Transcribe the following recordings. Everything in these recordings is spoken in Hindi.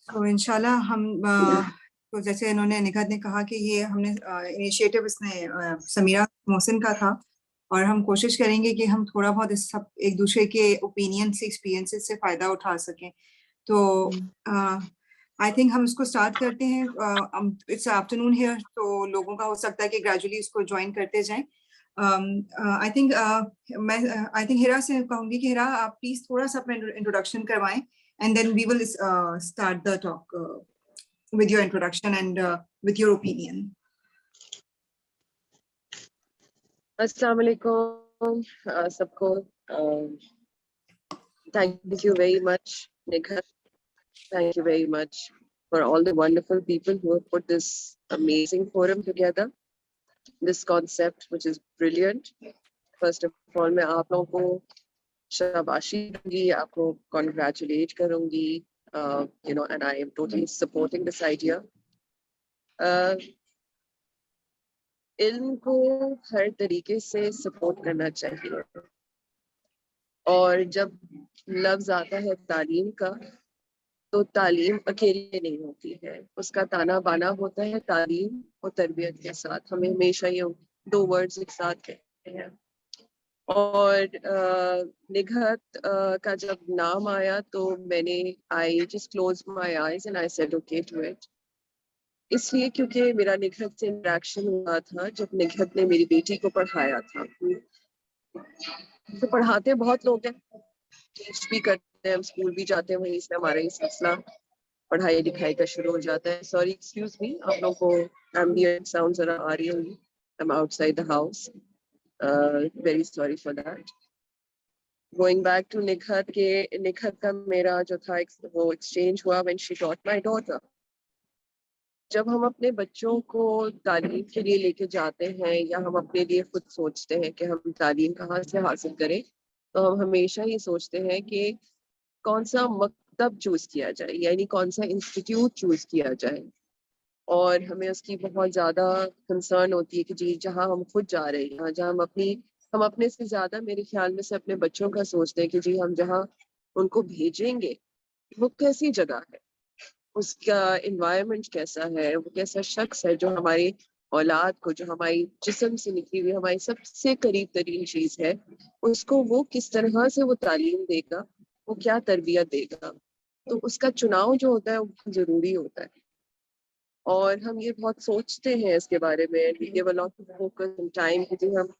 तो इंशाल्लाह हम तो जैसे इन्होंने निखत ने कहा कि ये हमने इनिशिएटिव इसने समीरा मोहसिन का था और हम कोशिश करेंगे कि हम थोड़ा बहुत इस सब एक दूसरे के ओपिनियन से एक्सपीरियंसेस से फायदा उठा सकें। तो आई थिंक हम इसको स्टार्ट करते हैं। इट्स आफ्टरनून हियर, तो लोगों का हो सकता है कि ग्रेजुअली इसको ज्वाइन करते जाएं। आई थिंक मैं आई थिंक हिरा से कहूंगी कि हिरा आप प्लीज थोड़ा सा अपना इंट्रोडक्शन करवाएं and then we will start the talk with your introduction and with your opinion. Assalamu alaikum सबको. Thank you very much, Nikhat. Thank you very much for all the wonderful people who have put this amazing forum together. This concept, which is brilliant. First of all, मैं आप लोगों को शाबाशी दूंगी, आपको congratulate करूंगी, and I am totally supporting this idea. इल्म को हर तरीके से सपोर्ट करना चाहिए, और जब लफ्ज आता है तालीम का, तो तालीम अकेले नहीं होती है, उसका ताना बाना होता है तालीम और तरबियत के साथ। हमें हमेशा ये दो वर्ड्स एक साथ कहते हैं। और निघत का जब नाम आया तो मैंने I just close my eyes and I said okay to it, इसलिए क्योंकि मेरा निघत से इंटरेक्शन हुआ था जब निघत ने मेरी बेटी को पढ़ाया था। तो पढ़ाते बहुत लोग हैं, टीच भी करते हैं, हम स्कूल भी जाते हैं, वहीं से हमारा ये सिलसिला पढ़ाई लिखाई का शुरू हो जाता है। सॉरी, एक्सक्यूज मी, आप लोगों को एम्बिएंट साउंड्स आ रही होंगी, I am outside the house, very sorry for that. Going back to Nighat के, निघत का मेरा जो था वो एक्सचेंज हुआ when she taught my daughter. जब हम अपने बच्चों को तालीम के लिए लेके जाते हैं या हम अपने लिए खुद सोचते हैं कि हम तालीम कहाँ से हासिल करें, तो हम हमेशा ये सोचते हैं कि कौन सा मकतब चूज किया जाए, यानी कौन सा इंस्टीट्यूट चूज किया जाए। और हमें उसकी बहुत ज़्यादा कंसर्न होती है कि जी जहाँ हम खुद जा रहे हैं, जहाँ हम अपने से ज़्यादा मेरे ख्याल में से अपने बच्चों का सोचते हैं कि जी हम जहाँ उनको भेजेंगे वो कैसी जगह है, उसका एनवायरनमेंट कैसा है, वो कैसा शख्स है जो हमारी औलाद को, जो हमारी जिस्म से निकली हुई हमारी सबसे करीब तरीन चीज है, उसको वो किस तरह से वो तालीम देगा, वो क्या तरबियत देगा। तो उसका चुनाव जो होता है वो बहुत जरूरी होता है, और हम ये बहुत सोचते हैं इसके बारे में। We give a lot of focus and time कि हम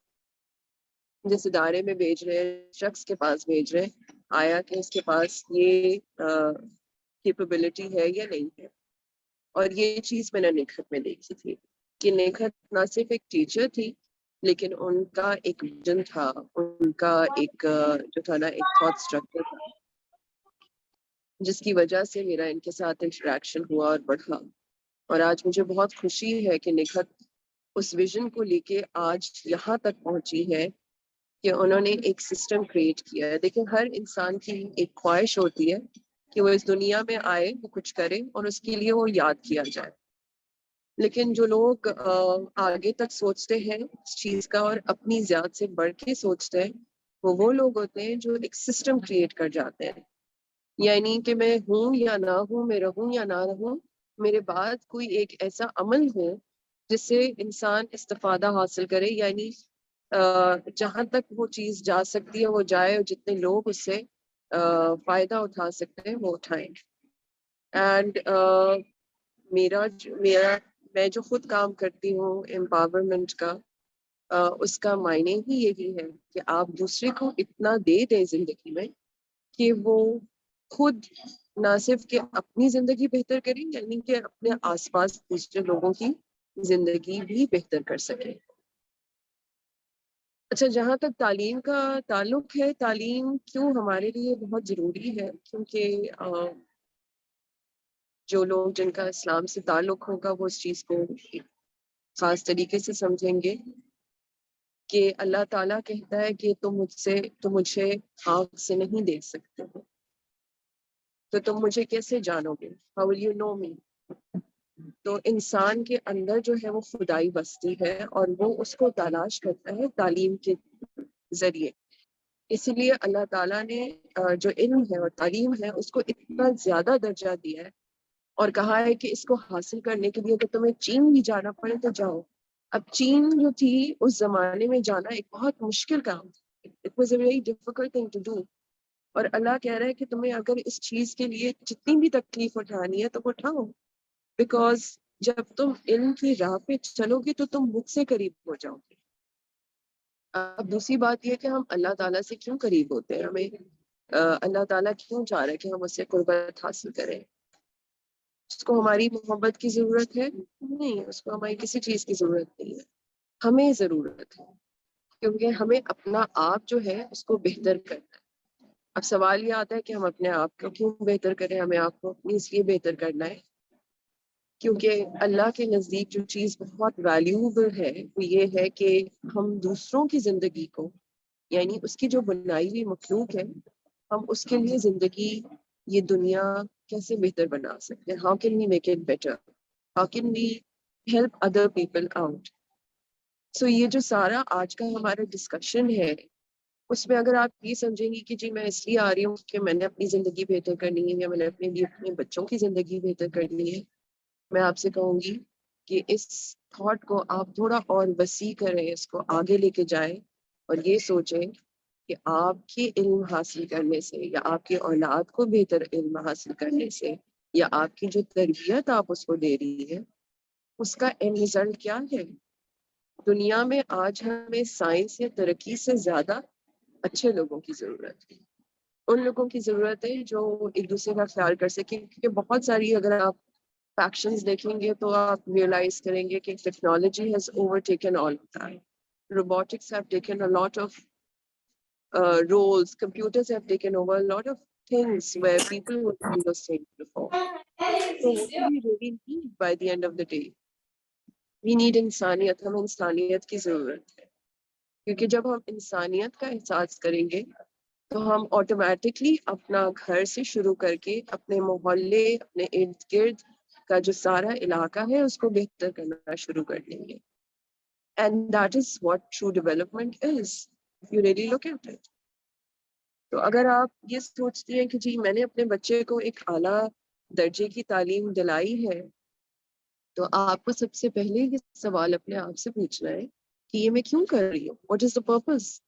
जिस इदारे में भेज रहे हैं, शख्स के पास भेज रहे हैं, आया कि उसके पास ये कैपेबिलिटी है या नहीं है। और ये चीज मैंने निखत में देखी थी कि निखत ना सिर्फ एक टीचर थी, लेकिन उनका एक विजन था, उनका एक जो था ना एक थॉट स्ट्रक्चर था, जिसकी वजह से मेरा इनके साथ इंटरेक्शन हुआ और बढ़ा। और आज मुझे बहुत खुशी है कि निखत उस विजन को लेके आज यहाँ तक पहुंची है कि उन्होंने एक सिस्टम क्रिएट किया है। देखिए, हर इंसान की एक ख्वाहिश होती है कि वो इस दुनिया में आए, वो कुछ करे और उसके लिए वो याद किया जाए। लेकिन जो लोग आगे तक सोचते हैं इस चीज का और अपनी ज़ात से बढ़ के सोचते हैं, वो लोग होते हैं जो एक सिस्टम क्रिएट कर जाते हैं। यानी कि मैं हूँ या ना हूँ, मैं रहूँ या ना रहूँ, मेरे बाद कोई एक ऐसा अमल हो जिससे इंसान इस्तिफादा हासिल करे, यानी जहाँ तक वो चीज़ जा सकती है वो जाए, और जितने लोग उससे फ़ायदा उठा सकते हैं वो उठाएं। एंड मेरा मैं जो खुद काम करती हूँ एम्पावरमेंट का, उसका मायने ही यही है कि आप दूसरे को इतना दे दें जिंदगी में कि वो खुद ना सिर्फ कि अपनी जिंदगी बेहतर करें, यानी कि अपने आसपास दूसरे लोगों की जिंदगी भी बेहतर कर सके। अच्छा, जहाँ तक तालीम का ताल्लुक है, तालीम क्यों हमारे लिए बहुत ज़रूरी है, क्योंकि जो लोग जिनका इस्लाम से ताल्लुक होगा वो इस चीज़ को एक ख़ास तरीके से समझेंगे कि अल्लाह ताला कहता है कि तुम मुझे आँख से नहीं देख सकते हो, तो तुम मुझे कैसे जानोगे, हाउ विल यू नो मी। तो इंसान के अंदर जो है वो खुदाई बसती है और वो उसको तलाश करता है तालीम के जरिए। इसीलिए अल्लाह ताला ने जो इल्म है और तालीम है उसको इतना ज्यादा दर्जा दिया है और कहा है कि इसको हासिल करने के लिए अगर तुम्हें चीन भी जाना पड़े तो जाओ। अब चीन जो थी उस जमाने में जाना एक बहुत मुश्किल काम था। It was a very difficult thing to do. और अल्लाह कह रहा है कि तुम्हें अगर इस चीज के लिए जितनी भी तकलीफ उठानी है तो उठाओ, बिकॉज जब तुम इल्म की राह पे चलोगे तो तुम मुझसे करीब हो जाओगे। अब दूसरी बात यह कि हम अल्लाह ताला से क्यों करीब होते हैं, हमें अल्लाह ताला क्यों चाह रहा है कि हम उससे कुर्बत हासिल करें। उसको हमारी मोहब्बत की जरूरत है? नहीं, उसको हमारी किसी चीज की जरूरत नहीं है, हमें जरूरत है, क्योंकि हमें अपना आप जो है उसको बेहतर करना है। अब सवाल ये आता है कि हम अपने आप को क्यों बेहतर करें, हमें आपको अपनी इसलिए बेहतर करना है क्योंकि अल्लाह के नज़दीक जो चीज़ बहुत वैल्यूएबल है वो ये है कि हम दूसरों की ज़िंदगी को, यानी उसकी जो बनाई हुई मखलूक है, हम उसके लिए ज़िंदगी, ये दुनिया कैसे बेहतर बना सकते हैं। How can we make it better, how can we help other people out. So ये जो सारा आज का हमारा डिस्कशन है उसमें अगर आप ये समझेंगी कि जी मैं इसलिए आ रही हूँ कि मैंने अपनी ज़िंदगी बेहतर करनी है या मैंने अपने लिए अपने बच्चों की ज़िंदगी बेहतर करनी है, मैं आपसे कहूंगी कि इस थॉट को आप थोड़ा और वसी करें, इसको आगे लेके जाएं और ये सोचें कि आपकी इल्म हासिल करने से या आपकी औलाद को बेहतर इल्म हासिल करने से या आपकी जो तरबियत आप उसको दे रही है उसका एंड रिजल्ट क्या है। दुनिया में आज हमें साइंस या तरक्की से ज्यादा अच्छे लोगों की जरूरत है। उन लोगों की जरूरत है जो एक दूसरे का ख्याल कर सके, क्योंकि बहुत सारी अगर आप फैक्शंस देखेंगे तो आप रियलाइज करेंगे कि technology has overtaken all of that. Robotics have taken a lot of roles, computers have taken over a lot of things where people were doing those things before. So what do we really need by the end of the day? We need इंसानियत, हमें इंसानियत की जरूरत है, क्योंकि जब हम इंसानियत का एहसास करेंगे तो हम ऑटोमेटिकली अपना घर से शुरू करके अपने मोहल्ले, अपने इर्द गिर्द का जो सारा इलाका है उसको बेहतर करना शुरू कर देंगे। And that is what true development is, if you really look at it. तो अगर आप ये सोचती हैं कि जी मैंने अपने बच्चे को एक आला दर्जे की तालीम दिलाई है, तो आपको सबसे पहले ये सवाल अपने आप से पूछना है कि ये मैं क्यों कर रही हूँ, व्हाट इज द पर्पस।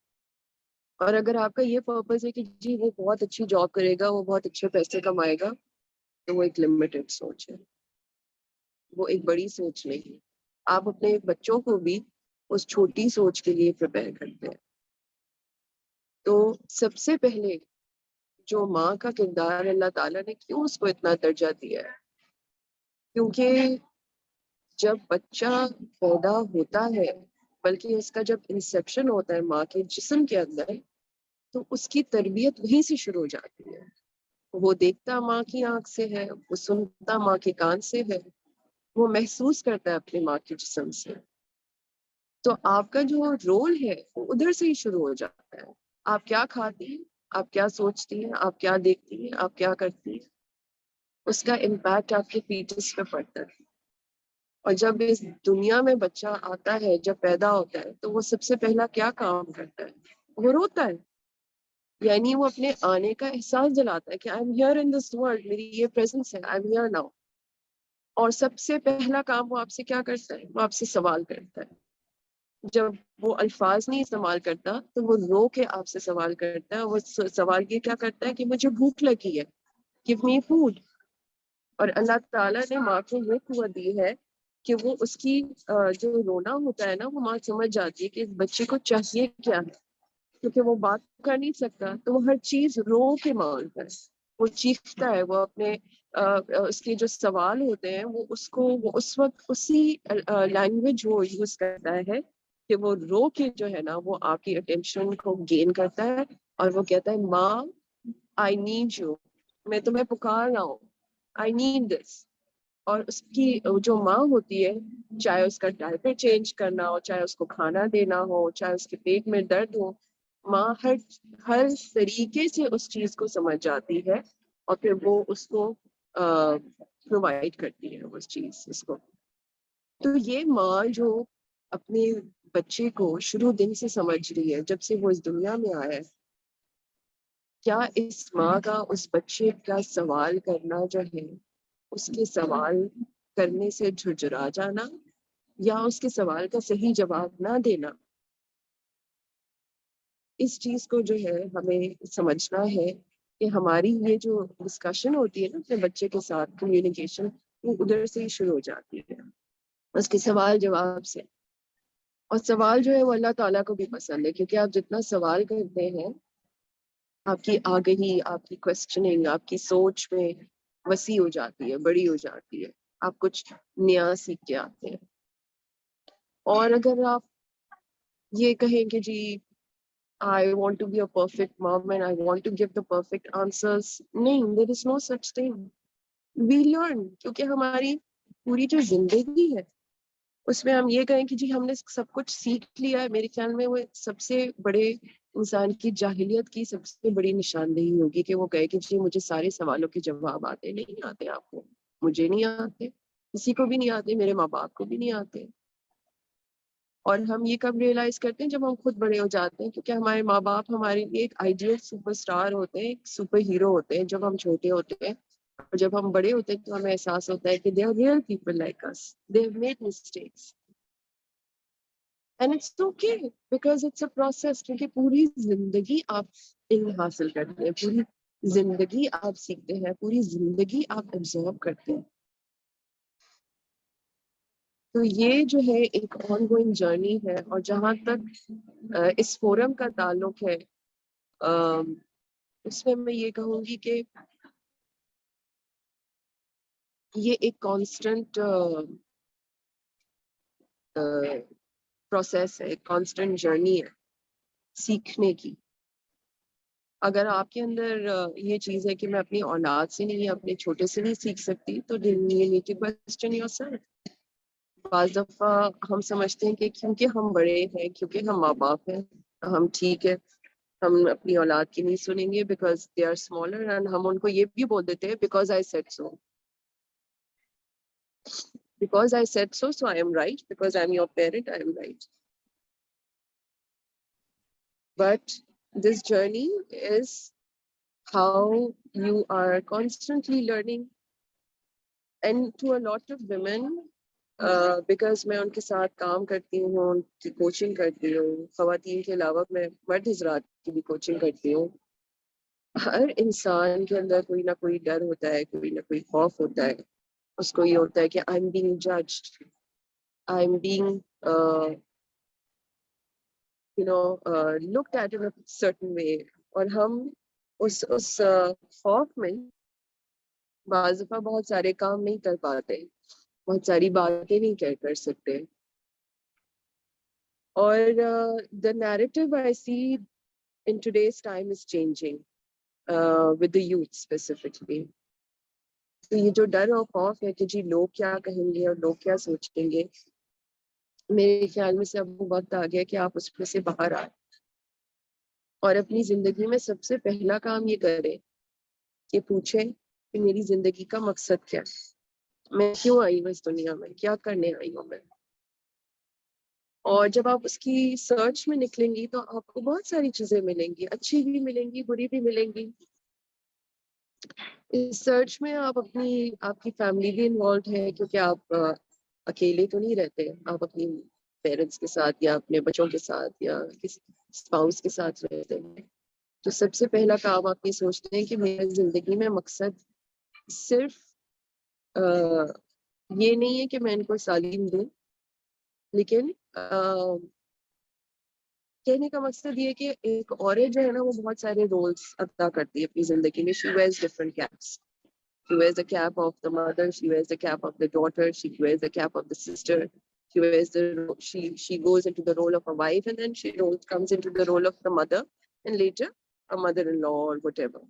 और अगर आपका ये पर्पस है कि जी वो बहुत अच्छी जॉब करेगा, वो बहुत अच्छे पैसे कमाएगा, तो वो एक लिमिटेड सोच है, वो एक बड़ी सोच नहीं है। आप अपने बच्चों को भी उस छोटी सोच के लिए प्रिपेयर करते हैं। तो सबसे पहले जो माँ का किरदार अल्लाह ताला ने क्यों उसको इतना दर्जा दिया है, क्योंकि जब बच्चा पैदा होता है, बल्कि उसका जब इंसेप्शन होता है माँ के जिस्म के अंदर, तो उसकी तरबियत वहीं से शुरू हो जाती है। वो देखता माँ की आंख से है, वो सुनता माँ के कान से है, वो महसूस करता है अपनी माँ के जिस्म से। तो आपका जो रोल है वो उधर से ही शुरू हो जाता है। आप क्या खाती हैं, आप क्या सोचती हैं, आप क्या देखती हैं, आप क्या करती हैं, उसका इम्पैक्ट आपके फीटस पे पड़ता है। और जब इस दुनिया में बच्चा आता है, जब पैदा होता है, तो वो सबसे पहला क्या काम करता है, वो रोता है। यानी वो अपने आने का एहसास दिलाता है कि I am here in this world, मेरी ये प्रेजेंस है, आई एम हियर नाउ। और सबसे पहला काम वो आपसे क्या करता है, वो आपसे सवाल करता है। जब वो अल्फाज नहीं इस्तेमाल करता तो वो रो के आपसे सवाल करता है। वो सवाल ये क्या करता है कि मुझे भूख लगी है, गिव मी फूड। और अल्लाह ताला ने माँ को ये कुव्वत दी है कि वो उसकी जो रोना होता है ना, वो माँ समझ जाती है कि इस बच्चे को चाहिए क्या है, क्योंकि वो बात कर नहीं सकता तो वो हर चीज रो के मांगता है। वो चीखता है, वो अपने उसके जो सवाल होते हैं वो उस वक्त उसी लैंग्वेज वो यूज करता है कि वो रो के जो है ना वो आपकी अटेंशन को गेन करता है और वो कहता है माँ आई नीड यू, मैं तुम्हें पुकार रहा हूँ, आई नीड दिस। और उसकी जो माँ होती है, चाहे उसका डायपर चेंज करना हो, चाहे उसको खाना देना हो, चाहे उसके पेट में दर्द हो, माँ हर हर तरीके से उस चीज को समझ जाती है और फिर वो उसको प्रोवाइड करती है उस चीज उसको। तो ये माँ जो अपने बच्चे को शुरू दिन से समझ रही है, जब से वो इस दुनिया में आया है, क्या इस माँ का उस बच्चे का सवाल करना जो है, उसके सवाल करने से झुरझुरा जाना, या उसके सवाल का सही जवाब ना देना, इस चीज को जो है हमें समझना है कि हमारी ये जो डिस्कशन होती है ना अपने बच्चे के साथ, कम्युनिकेशन, वो उधर से ही शुरू हो जाती है, उसके सवाल जवाब से। और सवाल जो है वो अल्लाह ताला को भी पसंद है, क्योंकि आप जितना सवाल करते हैं, आपकी आगही, आपकी क्वेश्चनिंग, आपकी सोच में वसी हो जाती है, बड़ी हो जाती है, आप कुछ नया सीख के आते हैं। और अगर आप ये कहें कि जी I want to be a perfect mom and I want to give the perfect answers, नहीं, there is no such thing. We learn, क्योंकि हमारी पूरी जो जिंदगी है उसमें हम ये कहें कि जी हमने सब कुछ सीख लिया है, मेरे ख्याल में वो सबसे बड़े इंसान की जाहिलियत की सबसे बड़ी निशानदेही होगी कि वो कहे कि जी मुझे सारे सवालों के जवाब आते। नहीं आते आपको, मुझे नहीं आते, किसी को भी नहीं आते, मेरे माँ बाप को भी नहीं आते। और हम ये कब रियलाइज करते हैं, जब हम खुद बड़े हो जाते हैं, क्योंकि हमारे माँ बाप हमारे लिए एक आइडियल सुपरस्टार होते हैं, एक सुपर हीरो होते हैं जब हम छोटे होते हैं। और जब हम बड़े होते हैं तो हमें एहसास होता है कि they are real people like us, they have made mistakes and it's okay, because it's a process. क्योंकि पूरी जिंदगी आप इल्म हासिल करते हैं, पूरी जिंदगी आप सीखते हैं, पूरी जिंदगी आप एब्जॉर्ब करते हैं। तो ये जो है एक ऑनगोइंग जर्नी है। और जहाँ तक इस फोरम का ताल्लुक है, उसमें मैं ये कहूंगी कि ये एक कांस्टेंट प्रोसेस है, कांस्टेंट जर्नी है सीखने की। अगर आपके अंदर ये चीज है कि मैं अपनी औलाद से नहीं, अपने छोटे से नहीं सीख सकती, तो you need to question yourself. बाज़ दफा हम समझते हैं कि क्योंकि हम बड़े हैं, क्योंकि हम माँ बाप हैं, हम ठीक है, हम अपनी औलाद की नहीं सुनेंगे because they are smaller, and हम उनको ये भी बोल देते हैं because I said so, because I said so, so I am right, because I'm your parent, I am right. But this journey is how you are constantly learning. And to a lot of women, because मैं उनके साथ काम करती हूँ, उनकी कोचिंग करती हूँ, खवातीन के अलावा मैं मर्द हजरात की भी कोचिंग करती हूँ। हर इंसान के अंदर कोई ना कोई डर होता है, कोई ना कोई खौफ होता है। उसको ये होता है कि I am being judged, I am being looked at in a certain way. और हम उस खौफ में बाज़ दफ़ा बहुत सारे काम नहीं कर पाते, बहुत सारी बातें नहीं कर सकते। और the narrative I see in today's time is changing with the youth specifically. तो ये जो डर और खौफ है कि जी लोग क्या कहेंगे और लोग क्या सोचेंगे, मेरे ख्याल में से अब वो वक्त आ गया कि आप उसमें से बाहर आए और अपनी जिंदगी में सबसे पहला काम ये करें कि पूछें कि मेरी जिंदगी का मकसद क्या है, मैं क्यों आई हूँ इस दुनिया में, क्या करने आई हूँ मैं। और जब आप उसकी सर्च में निकलेंगी तो आपको बहुत सारी चीजें मिलेंगी, अच्छी भी मिलेंगी, बुरी भी मिलेंगी। इस सर्च में आप आपकी फैमिली भी इन्वॉल्व है, क्योंकि आप अकेले तो नहीं रहते, आप अपनी पेरेंट्स के साथ या अपने बच्चों के साथ या किसी स्पाउस के साथ रहते हैं। तो सबसे पहला काम आप ये सोचते हैं कि मेरी जिंदगी में मकसद सिर्फ ये नहीं है कि मैं इनको तालीम दूं, लेकिन कहने का मकसद ये कि एक औरत जो है ना, वो बहुत सारे रोल्स अदा करती है अपनी जिंदगी में। She wears different caps, she wears the cap of the mother, she wears the cap of the daughter, she wears the cap of the sister, she goes into the role of a wife, and then comes into the role of the mother, and later a mother-in-law or whatever.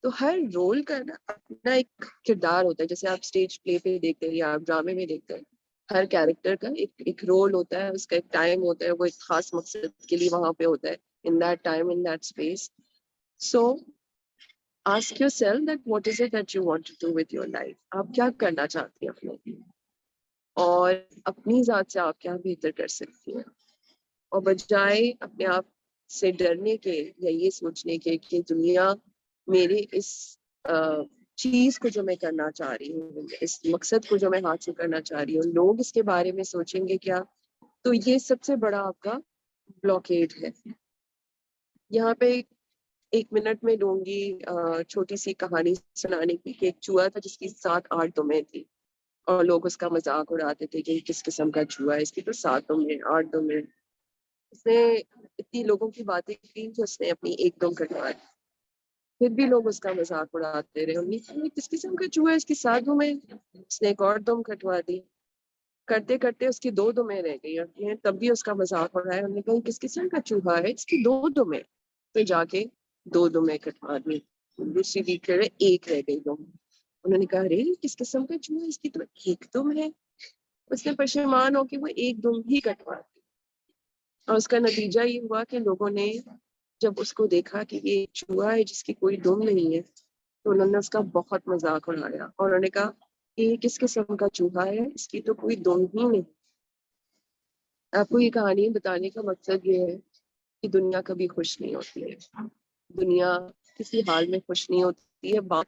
तो हर रोल का ना अपना एक किरदार होता है, जैसे आप स्टेज प्ले पे देखते हैं या आप ड्रामे में देखते हैं, हर कैरेक्टर का एक रोल होता है, उसका एक टाइम होता है, वो एक खास मकसद के लिए वहां पे होता है, in that time, in that space. So ask yourself that what is it that you want to do with your life, आप क्या करना चाहती हैं अपने लिए, और अपनी जात से आप क्या बेहतर कर सकती हैं। और बजाय अपने आप से डरने के या ये सोचने के कि दुनिया मेरे इस चीज को जो मैं करना चाह रही हूँ, इस मकसद को जो मैं हासिल करना चाह रही हूँ, लोग इसके बारे में सोचेंगे क्या, तो ये सबसे बड़ा आपका ब्लॉकेड है। यहाँ पे 1 मिनट में लूंगी छोटी सी कहानी सुनाने की कि एक चूहा था जिसकी 7-8 दुमें थी और लोग उसका मजाक उड़ाते थे कि किस किस्म का चूहा है, इसकी तो 7 दुमें 8 दुमें। उसने इतनी लोगों की बातें की कि उसने अपनी 1 दुम कटवा दी। फिर भी लोग उसका मजाक उड़ाते रहे, उन्हें कहा, किस किस्म का चूहा है, इसकी 7 दुमें। उसने एक और दुम कटवा दी। करते करते उसकी 2 दुमें रह गई और तब भी उसका मजाक उड़ाया। उन्होंने कहा किस किस्म का चूहा है, इसकी 2 दुमें। तो जाके 2 दुमें कटवा दी। दूसरी वीक रहे, 1 रह गई दुम। उन्होंने कहा अरे किस किस्म का चूहा है, इसकी तो 1 दुम है। उसने परेशान होकर वो 1 दुम ही कटवा दी और उसका नतीजा ये हुआ कि लोगों ने जब उसको देखा कि ये चूहा है जिसकी कोई दुम नहीं है, तो उन्होंने उसका बहुत मजाक उड़ाया और उन्होंने कहा कि ये किस किस्म का चूहा है, इसकी तो कोई दुम ही नहीं। आपको ये कहानी बताने का मकसद ये है कि दुनिया कभी खुश नहीं होती है। दुनिया किसी हाल में खुश नहीं होती है। बात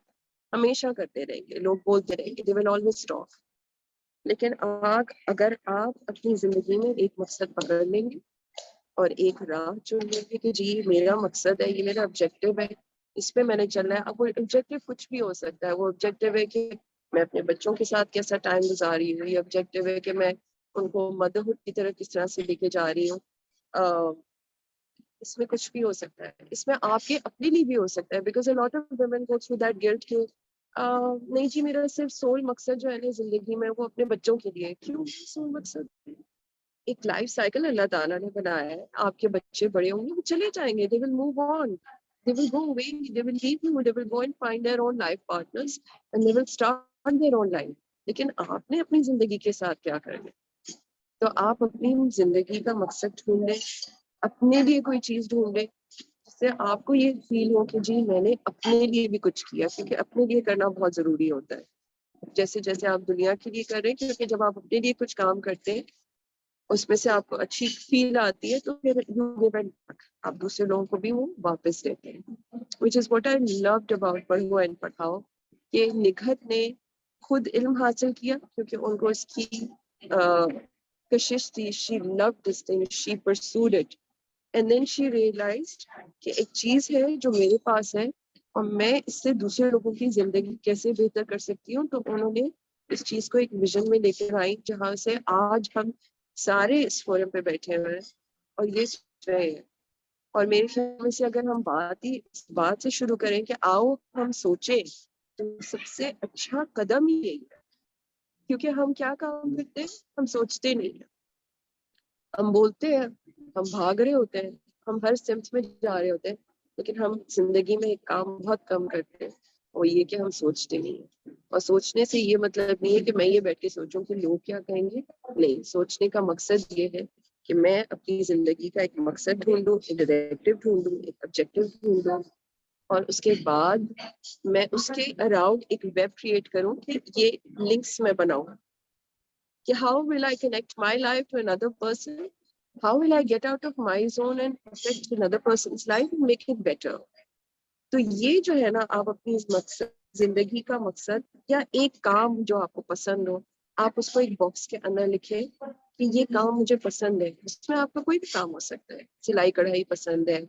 हमेशा करते रहेंगे, लोग बोलते रहेंगे, दे विल ऑलवेज टॉक। लेकिन अगर आप अपनी जिंदगी में एक मकसद पकड़ लेंगे और एक राह चुन लेंगे कि जी मेरा मकसद है, ये मेरा ऑब्जेक्टिव है, इस पे मैंने चलना है। अब वो ऑब्जेक्टिव कुछ भी हो सकता है। वो ऑब्जेक्टिव है कि मैं अपने बच्चों के साथ कैसा टाइम गुजार रही हूँ, ये ऑब्जेक्टिव है कि मैं उनको मदरहुड की तरफ किस तरह से लेके जा रही हूँ। इसमें कुछ भी हो सकता है, इसमें आपके अपने लिए भी हो सकता है। Because a lot of women go through that guilt कि नहीं जी मेरा सिर्फ सोल मकसद जो है ना जिंदगी में वो अपने बच्चों के लिए। क्यों सोल मकसद? एक लाइफ साइकिल अल्लाह ताला ने बनाया है। आपके बच्चे बड़े होंगे, वो चले जाएंगे, they will move on, they will go away, they will leave you, they will go and find their own life partners and they will start their own life. लेकिन आपने अपनी जिंदगी के साथ क्या करना है? तो आप अपनी जिंदगी का मकसद ढूंढ लें, अपने लिए कोई चीज ढूंढ लें जिससे आपको ये फील हो कि जी मैंने अपने लिए भी कुछ किया, क्योंकि अपने लिए करना बहुत जरूरी होता है। जैसे जैसे आप दुनिया के लिए कर रहे हैं, क्योंकि जब आप अपने लिए कुछ काम करते हैं उसमें से आपको अच्छी फील आती है, तो फिर यू गिव एंड बैक, आप दूसरे लोगों को भी वो वापस देते हैं। Which is what I loved about पढ़ो एंड पढ़ाओ कि निघत ने खुद इल्म हासिल किया क्योंकि उनको इसकी कशिश थी। She loved this thing, she pursued it and then she realised कि एक चीज है जो मेरे पास है और मैं इससे दूसरे लोगों की जिंदगी कैसे बेहतर कर सकती हूँ। तो उन्होंने इस चीज को एक विजन में लेकर आई जहां से आज हम सारे इस फोरम पे बैठे हुए हैं और ये सोच रहे हैं। और मेरे ख्याल में से अगर हम इस बात से शुरू करें कि आओ हम सोचें, तो सबसे अच्छा कदम ही यही है। क्योंकि हम क्या काम करते हैं, हम सोचते नहीं है, हम बोलते हैं, हम भाग रहे होते हैं, हम हर सिम्त में जा रहे होते हैं, लेकिन हम जिंदगी में एक काम बहुत कम करते हैं, और ये कि हम सोचते नहीं है। और सोचने से ये मतलब नहीं है कि मैं ये बैठ के सोचूं कि लोग क्या कहेंगे। नहीं, सोचने का मकसद ये है कि मैं अपनी जिंदगी का एक मकसद ढूंढूं, एक डायरेक्टिव ढूंढूं, एक ऑब्जेक्टिव ढूंढूं और उसके बाद मैं उसके अराउंड एक वेब क्रिएट करूं कि ये लिंक्स मैं बनाऊं कि how will I connect my life to another person? How will I get out of my zone and affect another person's life and make it better? तो ये जो है ना, आप अपनी इस मकसद, जिंदगी का मकसद या एक काम जो आपको पसंद हो, आप उसको एक बॉक्स के अंदर लिखें कि ये काम मुझे पसंद है। उसमें आपका कोई भी काम हो सकता है, सिलाई कढ़ाई पसंद है,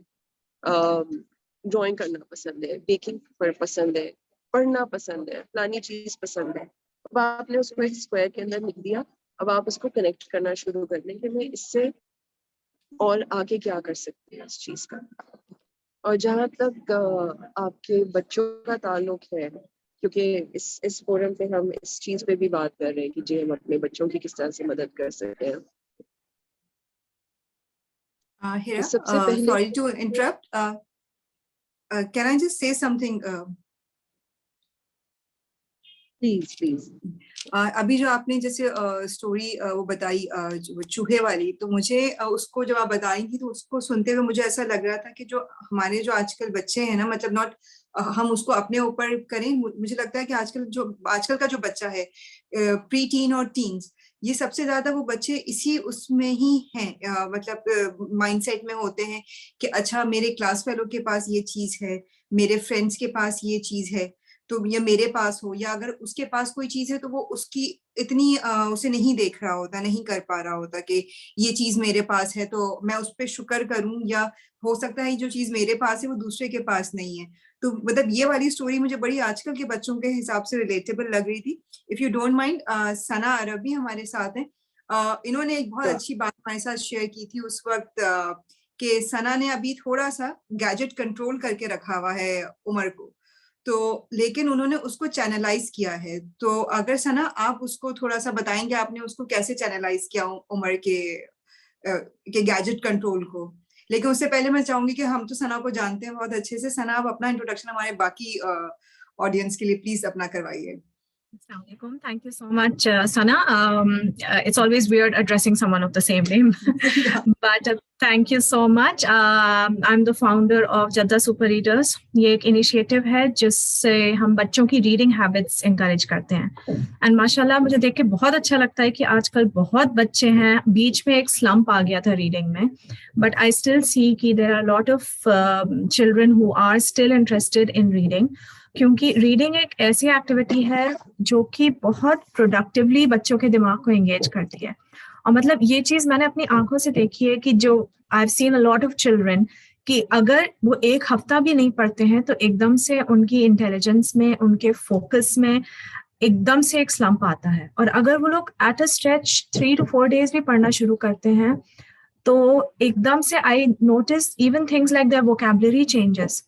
ड्राइंग करना पसंद है, बेकिंग पसंद है, पढ़ना पसंद है, फलानी चीज पसंद है। अब आपने उसको एक स्क्वायर के अंदर लिख दिया। अब आप उसको कनेक्ट करना शुरू कर दें कि मैं इससे और आगे क्या कर सकती हूँ इस चीज का। और जहाँ तक आपके बच्चों का ताल्लुक है, क्योंकि इस फोरम पे हम इस चीज पे भी बात कर रहे हैं कि जी हम अपने बच्चों की किस तरह से मदद कर सकते हैं। Hira, सबसे पहले sorry to interrupt. Can I just say something? Please please. अभी जो आपने जैसे स्टोरी वो बताई चूहे वाली, तो मुझे उसको जब आप बताई थी तो उसको सुनते हुए मुझे ऐसा लग रहा था कि जो हमारे जो आजकल बच्चे हैं ना, मतलब नॉट हम उसको अपने ऊपर करें, मुझे लगता है कि आजकल का जो बच्चा है, प्री टीन और टीन्स, ये सबसे ज्यादा वो बच्चे इसी उसमें ही हैं, मतलब माइंडसेट में होते हैं कि अच्छा मेरे क्लास फेलो के पास ये चीज है, मेरे फ्रेंड्स के पास ये चीज है, तो ये मेरे पास हो, या अगर उसके पास कोई चीज है तो वो उसकी इतनी उसे नहीं देख रहा होता, नहीं कर पा रहा होता कि ये चीज मेरे पास है तो मैं उस पर शुक्र करूं, या हो सकता है जो चीज मेरे पास है वो दूसरे के पास नहीं है। तो मतलब ये वाली स्टोरी मुझे बड़ी आजकल के बच्चों के हिसाब से रिलेटेबल लग रही थी। इफ यू डोंट माइंड, सना अरबी हमारे साथ है। इन्होंने एक बहुत अच्छी बात हमारे साथ शेयर की थी उस वक्त, कि सना ने अभी थोड़ा सा गैजेट कंट्रोल करके रखा हुआ है उमर को, तो लेकिन उन्होंने उसको चैनलाइज किया है। तो अगर सना आप उसको थोड़ा सा बताएंगे आपने उसको कैसे चैनलाइज किया उमर के गैजेट कंट्रोल को। लेकिन उससे पहले मैं चाहूंगी कि हम तो सना को जानते हैं बहुत अच्छे से, सना आप अपना इंट्रोडक्शन हमारे बाकी ऑडियंस के लिए प्लीज अपना करवाइए। Assalamualaikum. Thank you so much, Sana. It's always weird addressing someone of the same name, but thank you so much. I'm the founder of Jadda Super Readers. ये एक initiative है जिससे हम बच्चों की reading habits encourage करते हैं. And माशाल्लाह मुझे देख के बहुत अच्छा लगता है कि आजकल बहुत बच्चे हैं, बीच में एक slump आ गया था reading में, but I still see कि there are a lot of children who are still interested in reading. क्योंकि रीडिंग एक ऐसी एक्टिविटी है जो कि बहुत प्रोडक्टिवली बच्चों के दिमाग को एंगेज करती है। और मतलब ये चीज मैंने अपनी आंखों से देखी है कि जो I have seen a lot of children कि अगर वो एक हफ्ता भी नहीं पढ़ते हैं तो एकदम से उनकी इंटेलिजेंस में, उनके फोकस में एकदम से एक स्लंप आता है। और अगर वो लोग at a stretch 3 to 4 days भी पढ़ना शुरू करते हैं तो एकदम से I notice even things like their vocabulary changes.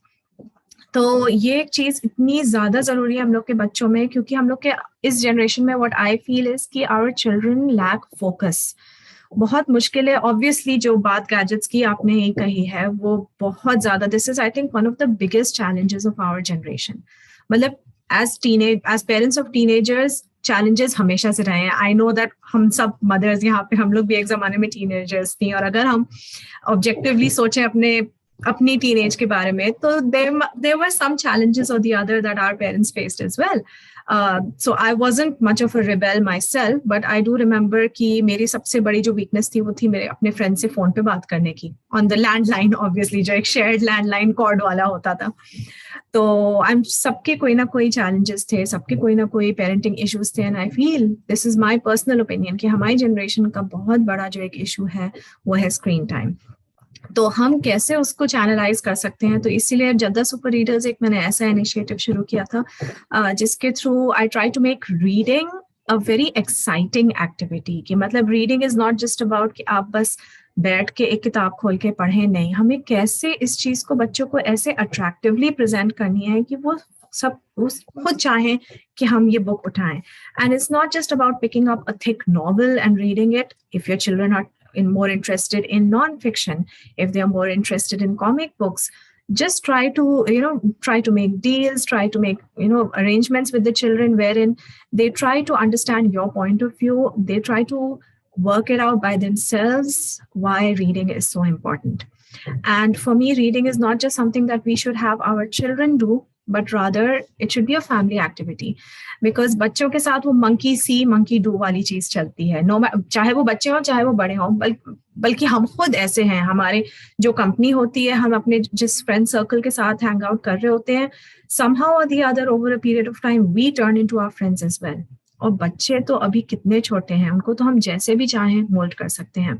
तो ये एक चीज इतनी ज्यादा जरूरी है हम लोग के बच्चों में, क्योंकि हम लोग के इस जनरेशन में व्हाट आई फील इज कि आवर चिल्ड्रन लैक फोकस। बहुत मुश्किल है। ऑब्वियसली जो बात गैजेट्स की आपने ही कही है वो बहुत ज्यादा, this is I think one of the biggest challenges of our generation. मतलब as parents of teenagers challenges हमेशा से रहे हैं। आई नो दैट हम सब मदर्स यहाँ पे, हम लोग भी एक जमाने में टीनेजर्स थी, और अगर हम ऑब्जेक्टिवली सोचें अपनी टीनेज के बारे में तो there were some challenges or the other that our parents faced as well. So I wasn't much of a rebel myself, but I do remember कि मेरी सबसे बड़ी जो weakness थी वो थी मेरे अपने फ्रेंड से फोन पे बात करने की, on the landline obviously, जो एक shared landline कॉर्ड वाला होता था। तो सबके कोई ना कोई challenges थे, सबके कोई ना कोई parenting issues थे, and I feel this is my personal opinion कि हमारी generation का बहुत बड़ा जो एक issue है वो है screen time। तो हम कैसे उसको चैनलाइज कर सकते हैं, तो इसीलिए जद्दा सुपर रीडर्स एक मैंने ऐसा इनिशिएटिव शुरू किया था जिसके through I try to make reading a very exciting activity. कि मतलब reading is not just about कि आप बस बैठ के एक किताब खोल के पढ़ें, नहीं, हमें कैसे इस चीज को बच्चों को ऐसे अट्रैक्टिवली प्रेजेंट करनी है कि वो सब खुद चाहें कि हम ये बुक उठाएं। And it's not just about picking up a thick novel and reading it. If your children are more interested in non-fiction, if they are more interested in comic books, just try to make deals, try to make arrangements with the children wherein they try to understand your point of view, they try to work it out by themselves why reading is so important. And for me, reading is not just something that we should have our children do, but rather it should be a family activity, because बच्चों के साथ वो मंकी सी मंकी डू वाली चीज चलती है। नो, चाहे वो बच्चे हों चाहे वो बड़े हों, बल्कि हम खुद ऐसे हैं। हमारे जो कंपनी होती है, हम अपने जिस फ्रेंड सर्कल के साथ हैंग आउट कर रहे होते हैं, somehow or the other over a period of time we turn into our friends as well. और बच्चे तो अभी कितने छोटे हैं, उनको तो हम जैसे भी चाहें मोल्ड कर सकते हैं।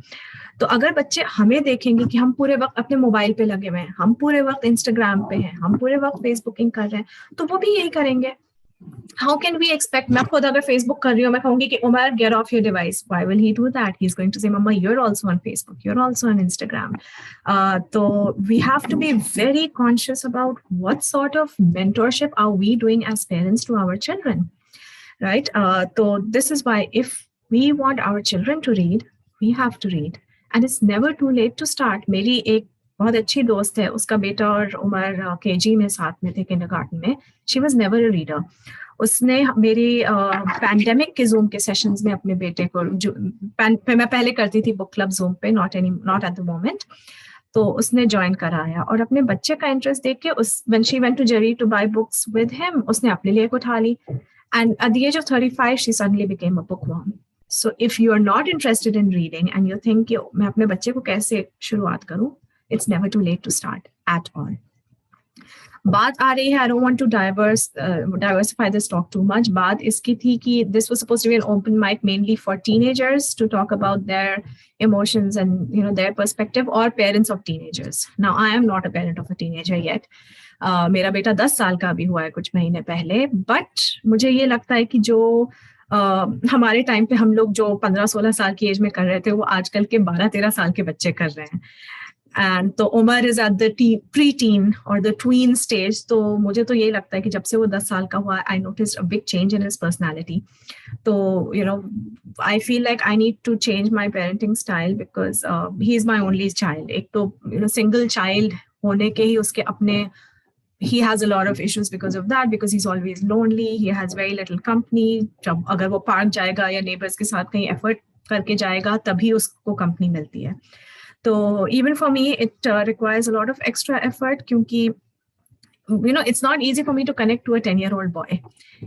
तो अगर बच्चे हमें देखेंगे कि हम पूरे वक्त अपने मोबाइल पे लगे हुए हैं, हम पूरे वक्त इंस्टाग्राम पे हैं, हम पूरे वक्त फेसबुकिंग कर रहे हैं, तो वो भी यही करेंगे। How can we expect? मैं खुद अगर फेसबुक कर रही हूँ, मैं कहूंगी कि Umar get off your device. Why will he do that? He's going to say, Mama, you're also on Facebook, you're also on Instagram. So we have to be very conscious about what sort of mentorship are we doing as parents to our children, right? So this is why if we want our children to read, we have to read, and it's never too late to start. मेरी एक बहुत अच्छी दोस्त है, उसका बेटा और उमर केजी में साथ में थे, किंडरगार्टन में। She was never a reader. उसने मेरी पैंडेमिक के जूम के सेशंस में अपने बेटे को, जो मैं पहले करती थी बुक क्लब जूम पे, नॉट एट द मोमेंट, तो उसने ज्वाइन कराया और अपने बच्चे का इंटरेस्ट देख के when she went to Jerry to buy books with him, उसने अपने लिए एक उठा ली, and at the age of 35 she suddenly became a bookworm. So if you are not interested in reading and you think कि मैं अपने बच्चे को कैसे शुरुआत करूं, it's never too late to start at all. बात आ रही है, I don't want to diversify this talk too much. बात इसकी थी कि this was supposed to be an open mic mainly for teenagers to talk about their emotions and their perspective, or parents of teenagers. Now I am not a parent of a teenager yet. मेरा बेटा 10 साल का भी हुआ है कुछ महीने पहले, बट मुझे ये लगता है कि जो हमारे टाइम पे हम लोग जो 15-16 साल की एज में कर रहे थे वो आजकल के 12-13 साल के बच्चे कर रहे हैं. एंड तो Umar is at the preteen और द ट्वीन स्टेज. तो मुझे तो यही लगता है कि जब से वो 10 साल का हुआ, I noticed a big change in his personality. तो I feel like I need to change my parenting style because he is my only child. एक तो सिंगल चाइल्ड होने के ही उसके अपने he has a lot of issues because of that, because he's always lonely, he has very little company. जब अगर वो पार्क जाएगा या नेबर्स के साथ कहीं एफर्ट करके जाएगा तभी उसको कंपनी मिलती है. तो even for me it requires a lot of extra effort, क्योंकि it's not easy for me to connect to a 10-year-old boy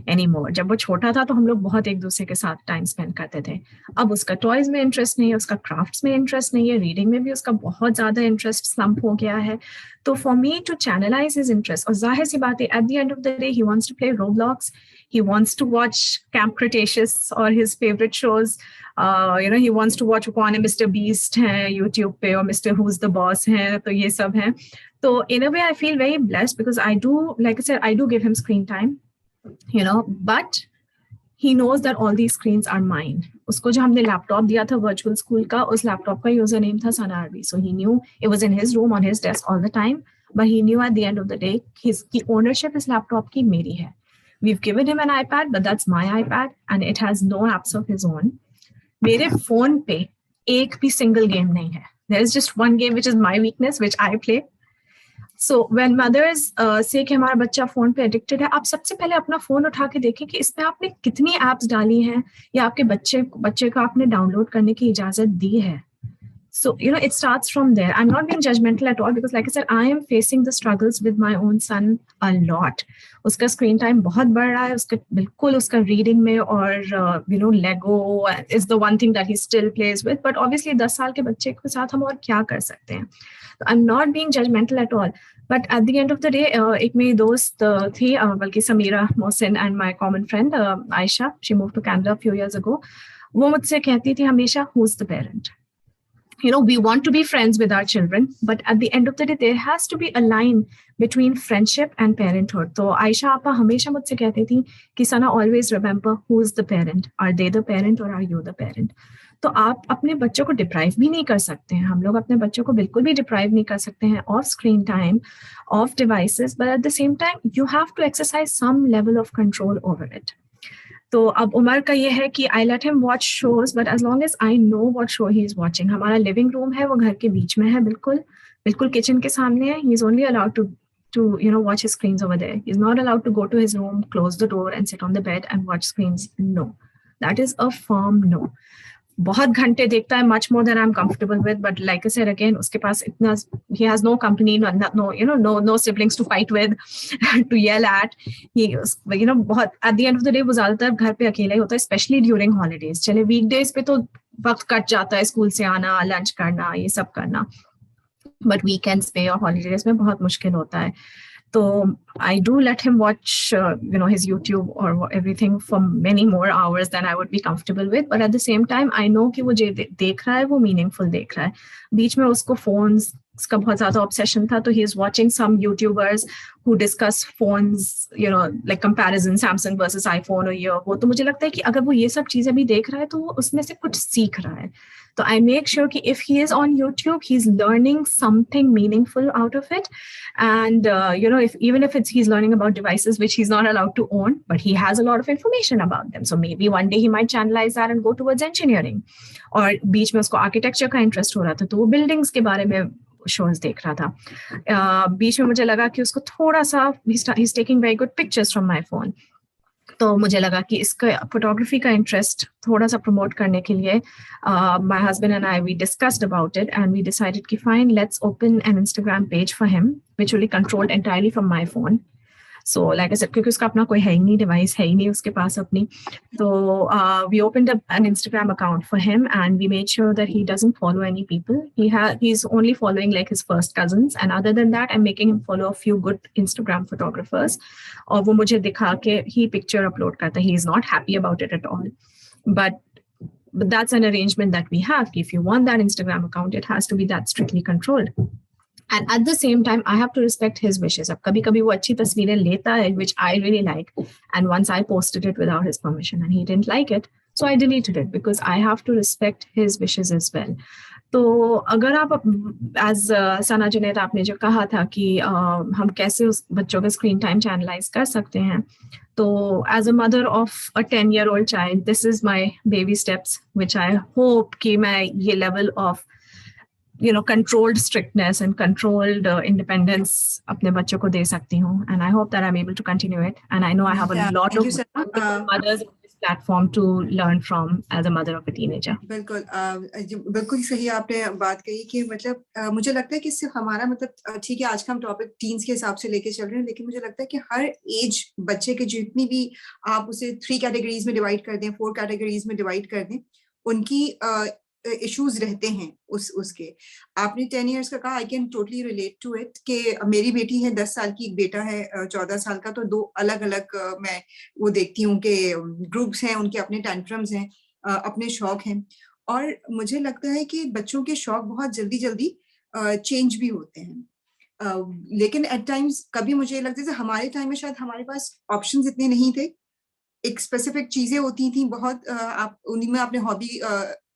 anymore. जब वो छोटा था तो हम लोग बहुत एक दूसरे के साथ टाइम स्पेंड करते थे. अब उसका टॉयज में इंटरेस्ट नहीं है, उसका क्राफ्ट्स में इंटरेस्ट नहीं है, रीडिंग में भी उसका बहुत ज्यादा इंटरेस्ट स्लम्प हो गया है. तो for me to channelise his interest, और जाहिर सी बात है at the end of the day he wants to play Roblox, he wants to watch Camp Cretaceous or his favorite shows. He wants to watch कौन है Mr. Beast है YouTube पे, और Mr. Who's the Boss है. तो ये सब है. So in a way, I feel very blessed because I do, like I said, I do give him screen time, but he knows that all these screens are mine. उसको जो हमने लैपटॉप दिया था virtual school का, उस लैपटॉप का यूजर नेम था Sana Arbi. So he knew it was in his room on his desk all the time, but he knew at the end of the day, की ownership इस लैपटॉप की मेरी है. We've given him an iPad, but that's my iPad and it has no apps of his own. मेरे फोन पे एक भी single game नहीं है. There is just one game which is my weakness, which I play. So when mothers say कि हमारा बच्चा फोन पे addicted है, आप सबसे पहले अपना फोन उठा के देखें कि इसमें आपने कितनी apps डाली हैं या आपके बच्चे को आपने डाउनलोड करने की इजाजत दी है. So, it starts from there. I'm not being judgmental at all because like I said, I am facing the struggles with my own son a lot. उसका screen time बहुत बढ़ रहा है, उसका reading में और, Lego is the one thing that he still plays with. But obviously 10 साल के बच्चे के साथ हम और क्या कर सकते हैं. So I'm not being judgmental at all. But at the end of the day, एक मेरी दोस्त थी, बल्कि Samira Mohsin and my common friend, Aisha, she moved to Canada a few years ago. वो मुझसे कहती थी हमेशा, who's the parent? We want to be friends with our children, but at the end of the day, there has to be a line between friendship and parenthood. So Aisha आपा हमेशा मुझसे कहती थी कि Sana, always remember who is the parent. Are they the parent or are you the parent? तो आप अपने बच्चों को डिप्राइव भी नहीं कर सकते हैं. हम लोग अपने बच्चों को बिल्कुल भी डिप्राइव नहीं कर सकते हैं of screen time, of devices, but at the same time you have to exercise some level of control over it. तो अब उमर का ये है कि I let him watch shows, but as long as I know what show he is watching. हमारा लिविंग रूम है वो घर के बीच में है, बिल्कुल किचन के सामने है. He is only allowed to watch his screens over there. He's not allowed to go to his room, close the door and sit on the bed and watch screens. No, that is a firm no. बहुत घंटे देखता है, much more than I'm comfortable with, but like I said again, उसके पास इतना, he has no company, no siblings to fight with, to yell at. He, बहुत at the end of the day वो ज्यादातर घर पे अकेला ही होता है, especially during holidays. चले weekdays पे तो वक्त कट जाता है, स्कूल से आना, लंच करना, ये सब करना, but weekends पे और holidays में बहुत मुश्किल होता है. So I do let him watch, his YouTube or everything for many more hours than I would be comfortable with. But at the same time, I know कि वो जो देख रहा है वो meaningful देख रहा है. बीच में उसको phones का बहुत ज़्यादा obsession था, तो he is watching some YouTubers who discuss phones, like comparison, Samsung versus iPhone और ये वो. तो मुझे लगता है कि अगर वो ये सब चीज़ें भी देख रहा है तो वो उसमें से कुछ सीख रहा है. So I make sure कि if he is on YouTube, he's learning something meaningful out of it. And, even if he's learning about devices which he's not allowed to own, but he has a lot of information about them. So maybe one day he might channelize that and go towards engineering. और बीच में उसको architecture का interest हो रहा था, तो वो buildings के बारे में shows देख रहा था. बीच में मुझे लगा कि उसको थोड़ा सा, he's taking very good pictures from my phone. तो मुझे लगा कि इसका फोटोग्राफी का इंटरेस्ट थोड़ा सा प्रमोट करने के लिए my husband and I we discussed about it and we decided कि fine, let's open an Instagram page for him which will be controlled entirely from my phone. So like I said, क्योंकि उसका अपना कोई है ही नहीं, डिवाइस है ही नहीं उसके पास अपनी, तो we opened up an Instagram account for him and we made sure that he doesn't follow any people. He's only following like his first cousins, and other than that I'm making him follow a few good Instagram photographers. और वो मुझे दिखा के ही picture upload करता है. He is not happy about it at all, but that's an arrangement that we have. If you want that Instagram account, it has to be that strictly controlled. And at the same time, I have to respect his wishes. अब कभी-कभी वो अच्छी तस्वीरें लेता है, which I really like. And once I posted it without his permission and he didn't like it, so I deleted it because I have to respect his wishes as well. तो अगर आप as सना जुनैद आपने जो कहा था कि हम कैसे उस बच्चों का स्क्रीन टाइम चैनलाइज कर सकते हैं, तो as a mother of a 10-year-old child, this is my baby steps, which I hope कि मैं ये level of controlled strictness and controlled independence अपने बच्चों को दे सकती हूँ, and I hope that I'm able to continue it, and I know I have a lot of mothers on this platform to learn from as a mother of a teenager. बिल्कुल सही आपने बात कही कि मतलब मुझे लगता है कि सिर्फ हमारा मतलब ठीक है आज का हम टॉपिक टीन्स के हिसाब से लेके चल रहे हैं, लेकिन मुझे लगता है कि हर एज बच्चे के जितनी भी आप उसे 3 कैटेगरीज में डिवाइड कर दें, 4 कैटेगरीज में डिवाइड कर दें, उनकी इश्यूज रहते हैं उसके। आपने 10 इयर्स का कहा, I can totally relate to it कि मेरी बेटी है 10 साल की, एक बेटा है 14 साल का, तो 2 अलग अलग मैं वो देखती हूँ कि ग्रुप्स हैं, उनके अपने टेंट्रम्स हैं, अपने शौक हैं, और मुझे लगता है कि बच्चों के शौक बहुत जल्दी जल्दी चेंज भी होते हैं, लेकिन एट टाइम्स कभी मुझे लगता है हमारे टाइम में शायद हमारे पास ऑप्शंस इतने नहीं थे, एक स्पेसिफिक चीजें होती थी बहुत, आप उन्हीं में आपने हॉबी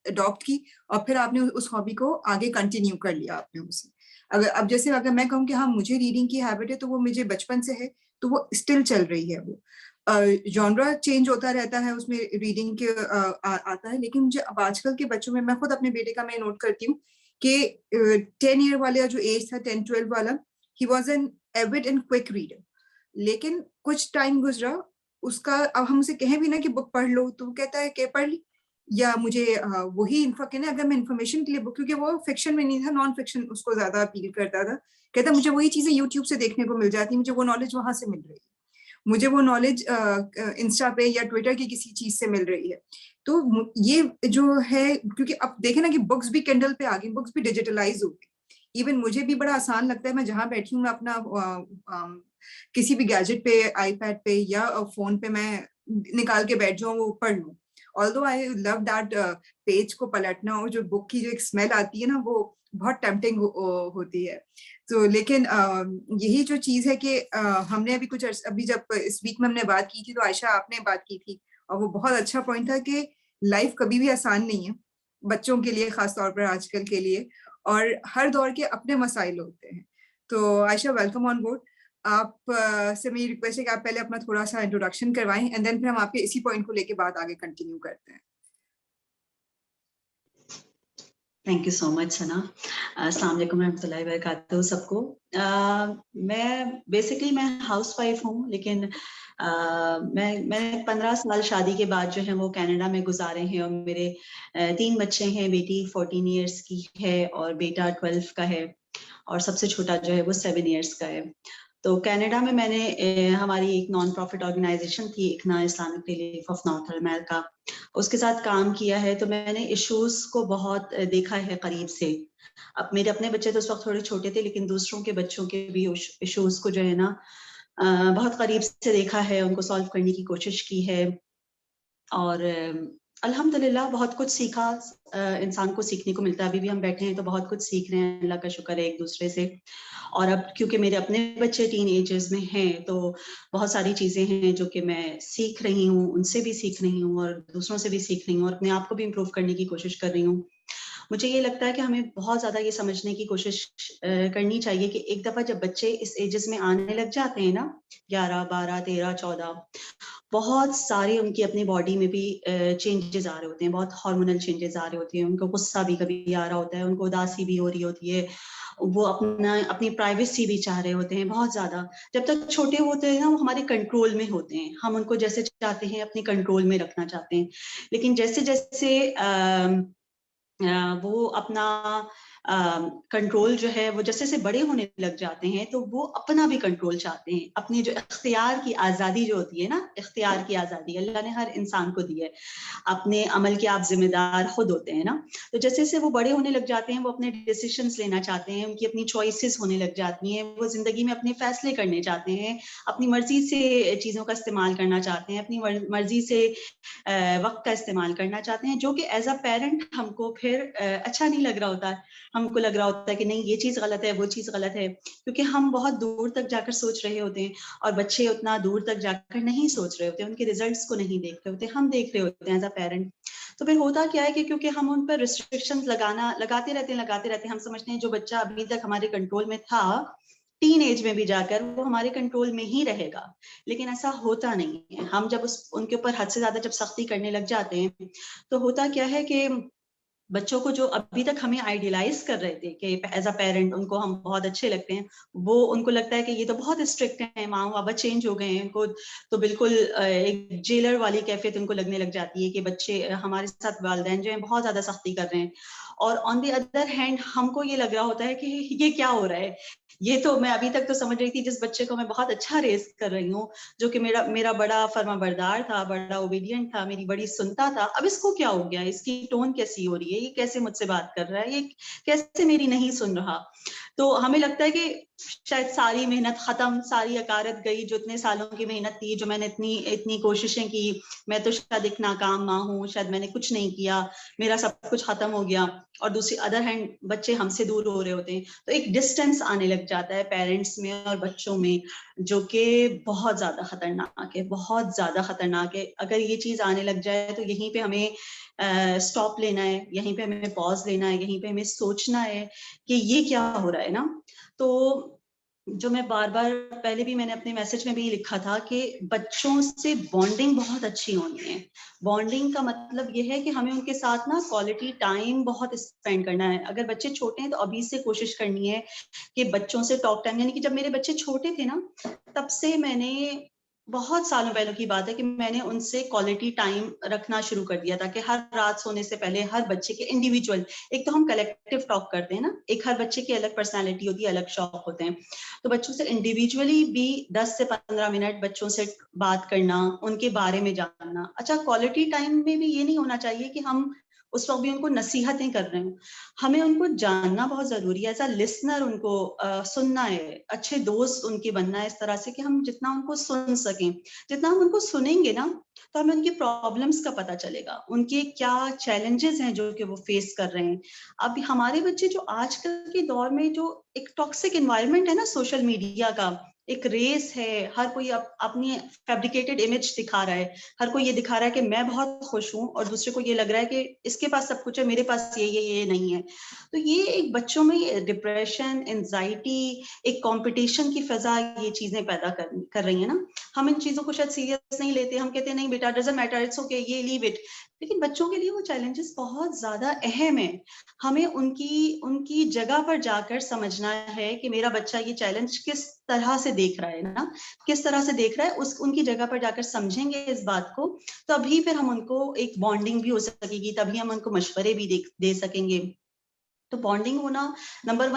अडॉप्ट की और फिर आपने उस हॉबी को आगे कंटिन्यू कर लिया आपने उसे। अब जैसे अगर मैं कहूँ कि हाँ मुझे रीडिंग की हैबिट है, तो वो मुझे बचपन से है, तो वो स्टिल चल रही है। वो जॉनरा चेंज होता रहता है उसमें रीडिंग के आता है, लेकिन मुझे अब आजकल के बच्चों में, मैं खुद अपने बेटे का मैं नोट करती हूँ कि 10 ईयर वाला जो एज था, 10-12 वाला, he was an avid and quick reader, लेकिन कुछ टाइम गुजरा उसका, अब हम उसे कहें भी ना कि बुक पढ़ लो, तो वो कहता है कि पढ़ ली, या मुझे वही अगर मैं इन्फॉर्मेशन के लिए बुक, क्योंकि वो फिक्शन में नहीं था, नॉन फिक्शन उसको ज्यादा अपील करता था, कहता मुझे वही चीजें यूट्यूब से देखने को मिल जाती, मुझे वो नॉलेज वहां से मिल रही है, मुझे वो नॉलेज इंस्टा पे या ट्विटर की किसी चीज से मिल रही है। तो ये जो है, क्योंकि अब देखे ना कि बुक्स भी किंडल पे आ गई, बुक्स भी डिजिटलाइज हो गई, इवन मुझे भी बड़ा आसान लगता है, मैं जहाँ बैठी हूँ मैं अपना किसी भी गैजेट पे, आईपैड पे या फोन पे मैं निकाल के बैठ जाऊँ, वो पढ़ लूँ। Although I love that page को पलटना, और जो बुक की जो एक स्मेल आती है ना, वो बहुत टेम्पटिंग होती है। तो लेकिन यही जो चीज है कि हमने अभी अभी जब इस वीक में हमने बात की थी, तो आयशा आपने बात की थी, और वो बहुत अच्छा पॉइंट था कि लाइफ कभी भी आसान नहीं है बच्चों के लिए, खास तौर पर आजकल के लिए, और हर दौर के अपने मसाइल होते हैं। तो आयशा, वेलकम ऑन बोर्ड। आप से मेरी रिक्वेस्ट है कि आप पहले अपना थोड़ा सा इंट्रोडक्शन करवाएं, एंड देन फिर हम आपके इसी पॉइंट को लेके बात आगे कंटिन्यू करते हैं। थैंक यू सो मच सना। अस्सलाम वालेकुम रहमतुल्लाहि व बरकातहू सबको। मैं बेसिकली मैं हाउस वाइफ हूँ, लेकिन मैं 15 साल शादी के बाद जो है वो कनाडा में गुजारे हैं, और मेरे 3 बच्चे हैं। बेटी 14 इयर्स की है और बेटा 12 का है, और सबसे छोटा जो है वो 7 इयर्स का है। तो कनाडा में मैंने हमारी एक नॉन प्रॉफिट ऑर्गेनाइजेशन थी, ICNA Islamic relief of North America, उसके साथ काम किया है। तो मैंने इश्यूज को बहुत देखा है करीब से। अब मेरे अपने बच्चे तो उस वक्त थोड़े छोटे थे, लेकिन दूसरों के बच्चों के भी इश्यूज को जो है ना बहुत करीब से देखा है, उनको सॉल्व करने की कोशिश की है, और अल्हम्दुलिल्लाह बहुत कुछ सीखा। इंसान को सीखने को मिलता है। अभी भी हम बैठे हैं तो बहुत कुछ सीख रहे हैं, अल्लाह का शुक्र है, एक दूसरे से। और अब क्योंकि मेरे अपने बच्चे टीन एजेस में हैं, तो बहुत सारी चीजें हैं जो कि मैं सीख रही हूँ, उनसे भी सीख रही हूँ और दूसरों से भी सीख रही हूँ, और अपने आप को भी इम्प्रूव करने की कोशिश कर रही हूँ। मुझे ये लगता है कि हमें बहुत ज्यादा ये समझने की कोशिश करनी चाहिए कि एक दफा जब बच्चे इस एजेस में आने लग जाते हैं ना, 11, 12, 13, 14, बहुत सारे उनकी अपनी बॉडी में भी चेंजेस आ रहे होते हैं, बहुत हार्मोनल चेंजेस आ रहे होते हैं। उनको गुस्सा भी कभी आ रहा होता है, उनको उदासी भी हो रही होती है, वो अपनी प्राइवेसी भी चाह रहे होते हैं बहुत ज्यादा। जब तक छोटे होते हैं ना, वो हमारे कंट्रोल में होते हैं, हम उनको जैसे चाहते हैं अपने कंट्रोल में रखना चाहते हैं। लेकिन जैसे जैसे वो अपना कंट्रोल जो है वो जैसे जैसे बड़े होने लग जाते हैं तो वो अपना भी कंट्रोल चाहते हैं, अपनी जो इख्तियार की आज़ादी जो होती है ना, इख्तियार की आज़ादी अल्लाह ने हर इंसान को दी है, अपने अमल के आप जिम्मेदार खुद होते हैं ना। तो जैसे जैसे वो बड़े होने लग जाते हैं वो अपने डिसीजंस लेना चाहते हैं, उनकी अपनी चॉइसेस होने लग जाती हैं, वो जिंदगी में अपने फैसले करने चाहते हैं, अपनी मर्जी से चीज़ों का इस्तेमाल करना चाहते हैं, अपनी मर्जी से वक्त का इस्तेमाल करना चाहते हैं, जो कि एज अ पेरेंट हमको फिर अच्छा नहीं लग रहा होता है। हमको लग रहा होता है कि नहीं ये चीज़ गलत है, वो चीज़ गलत है, क्योंकि हम बहुत दूर तक जाकर सोच रहे होते हैं और बच्चे उतना दूर तक जाकर नहीं सोच रहे होते, उनके रिजल्ट्स को नहीं देख रहे होते, हम देख रहे होते हैं एज अ पेरेंट। तो फिर होता क्या है कि क्योंकि हम उन पर रिस्ट्रिक्शंस लगाते रहते हैं, हम समझते हैं जो बच्चा अभी तक हमारे कंट्रोल में था, टीन एज में भी जाकर वो हमारे कंट्रोल में ही रहेगा, लेकिन ऐसा होता नहीं है। हम जब उनके ऊपर हद से ज्यादा जब सख्ती करने लग जाते हैं तो होता क्या है कि बच्चों को जो अभी तक हमें आइडियलाइज कर रहे थे कि एज अ पेरेंट उनको हम बहुत अच्छे लगते हैं, वो उनको लगता है कि ये तो बहुत स्ट्रिक्ट है, माँ बाबा चेंज हो गए हैं, उनको तो बिल्कुल एक जेलर वाली कैफियत उनको लगने लग जाती है कि बच्चे हमारे साथ वालिदैन जो है बहुत ज्यादा सख्ती कर रहे हैं। और ऑन द अदर हैंड हमको ये लग रहा होता है कि ये क्या हो रहा है, ये तो मैं अभी तक तो समझ रही थी जिस बच्चे को मैं बहुत अच्छा रेस कर रही हूँ, जो कि मेरा बड़ा फर्माबरदार था, बड़ा ओबीडियंट था, मेरी बड़ी सुनता था, अब इसको क्या हो गया, इसकी टोन कैसी हो रही है, ये कैसे मुझसे बात कर रहा है, ये कैसे मेरी नहीं सुन रहा। तो हमें लगता है कि शायद सारी मेहनत खत्म, सारी अकारत गई, जो इतने सालों की मेहनत थी, जो मैंने इतनी इतनी कोशिशें की, मैं तो शायद एक नाकाम माँ हूँ, शायद मैंने कुछ नहीं किया, मेरा सब कुछ खत्म हो गया। और दूसरी अदर हैंड बच्चे हमसे दूर हो रहे होते हैं, तो एक डिस्टेंस आने लग जाता है पेरेंट्स में और बच्चों में, जो कि बहुत ज्यादा खतरनाक है, बहुत ज्यादा खतरनाक है। अगर ये चीज आने लग जाए तो यहीं पे हमें स्टॉप लेना है, यहीं पे हमें पॉज लेना है, यहीं पे हमें सोचना है कि ये क्या हो रहा है ना। तो जो मैं बार बार पहले भी मैंने अपने मैसेज में भी लिखा था कि बच्चों से बॉन्डिंग बहुत अच्छी होनी है। बॉन्डिंग का मतलब ये है कि हमें उनके साथ ना क्वालिटी टाइम बहुत स्पेंड करना है। अगर बच्चे छोटे हैं तो अभी से कोशिश करनी है कि बच्चों से टॉक टाइम, यानी कि जब मेरे बच्चे छोटे थे ना, तब से मैंने, बहुत सालों पहले की बात है कि मैंने उनसे क्वालिटी टाइम रखना शुरू कर दिया था कि हर रात सोने से पहले हर बच्चे के इंडिविजुअल, एक तो हम कलेक्टिव टॉक करते हैं ना, एक हर बच्चे की अलग पर्सनालिटी होती है, अलग शौक होते हैं, तो बच्चों से इंडिविजुअली भी 10 से 15 मिनट बच्चों से बात करना, उनके बारे में जानना। अच्छा, क्वालिटी टाइम में भी ये नहीं होना चाहिए कि हम उस वक्त भी उनको नसीहतें कर रहे हो, हमें उनको जानना बहुत जरूरी है, एज अ लिसनर उनको सुनना है, अच्छे दोस्त उनके बनना है, इस तरह से कि हम जितना उनको सुन सकें, जितना हम उनको सुनेंगे ना, तो हमें उनकी प्रॉब्लम्स का पता चलेगा, उनके क्या चैलेंजेस हैं जो कि वो फेस कर रहे हैं। अब हमारे बच्चे जो आजकल के दौर में जो एक टॉक्सिक एनवायरनमेंट है ना सोशल मीडिया का, एक रेस है, हर कोई अपनी फैब्रिकेटेड इमेज दिखा रहा है, हर कोई ये दिखा रहा है कि मैं बहुत खुश हूँ और दूसरे को ये लग रहा है कि इसके पास सब कुछ है, मेरे पास ये नहीं है। तो ये एक बच्चों में डिप्रेशन, एंजाइटी, एक कंपटीशन की फिजा ये चीजें पैदा कर रही है ना। हम इन चीजों को शायद सीरियस नहीं लेते, हम कहते हैं नहीं बेटा डजंट मैटर, इट्स ओके, ये लीव इट, लेकिन बच्चों के लिए वो चैलेंजेस बहुत ज्यादा अहम है। हमें उनकी जगह पर जाकर समझना है कि मेरा बच्चा ये चैलेंज किस तरह से देख रहा है ना, किस तरह से देख रहा है, उनकी जगह पर जाकर समझेंगे इस बात को, तभी फिर हम उनको एक बॉन्डिंग भी हो सकेगी, तभी हम उनको मशवरे भी दे सकेंगे। तो बॉन्डिंग होना नंबर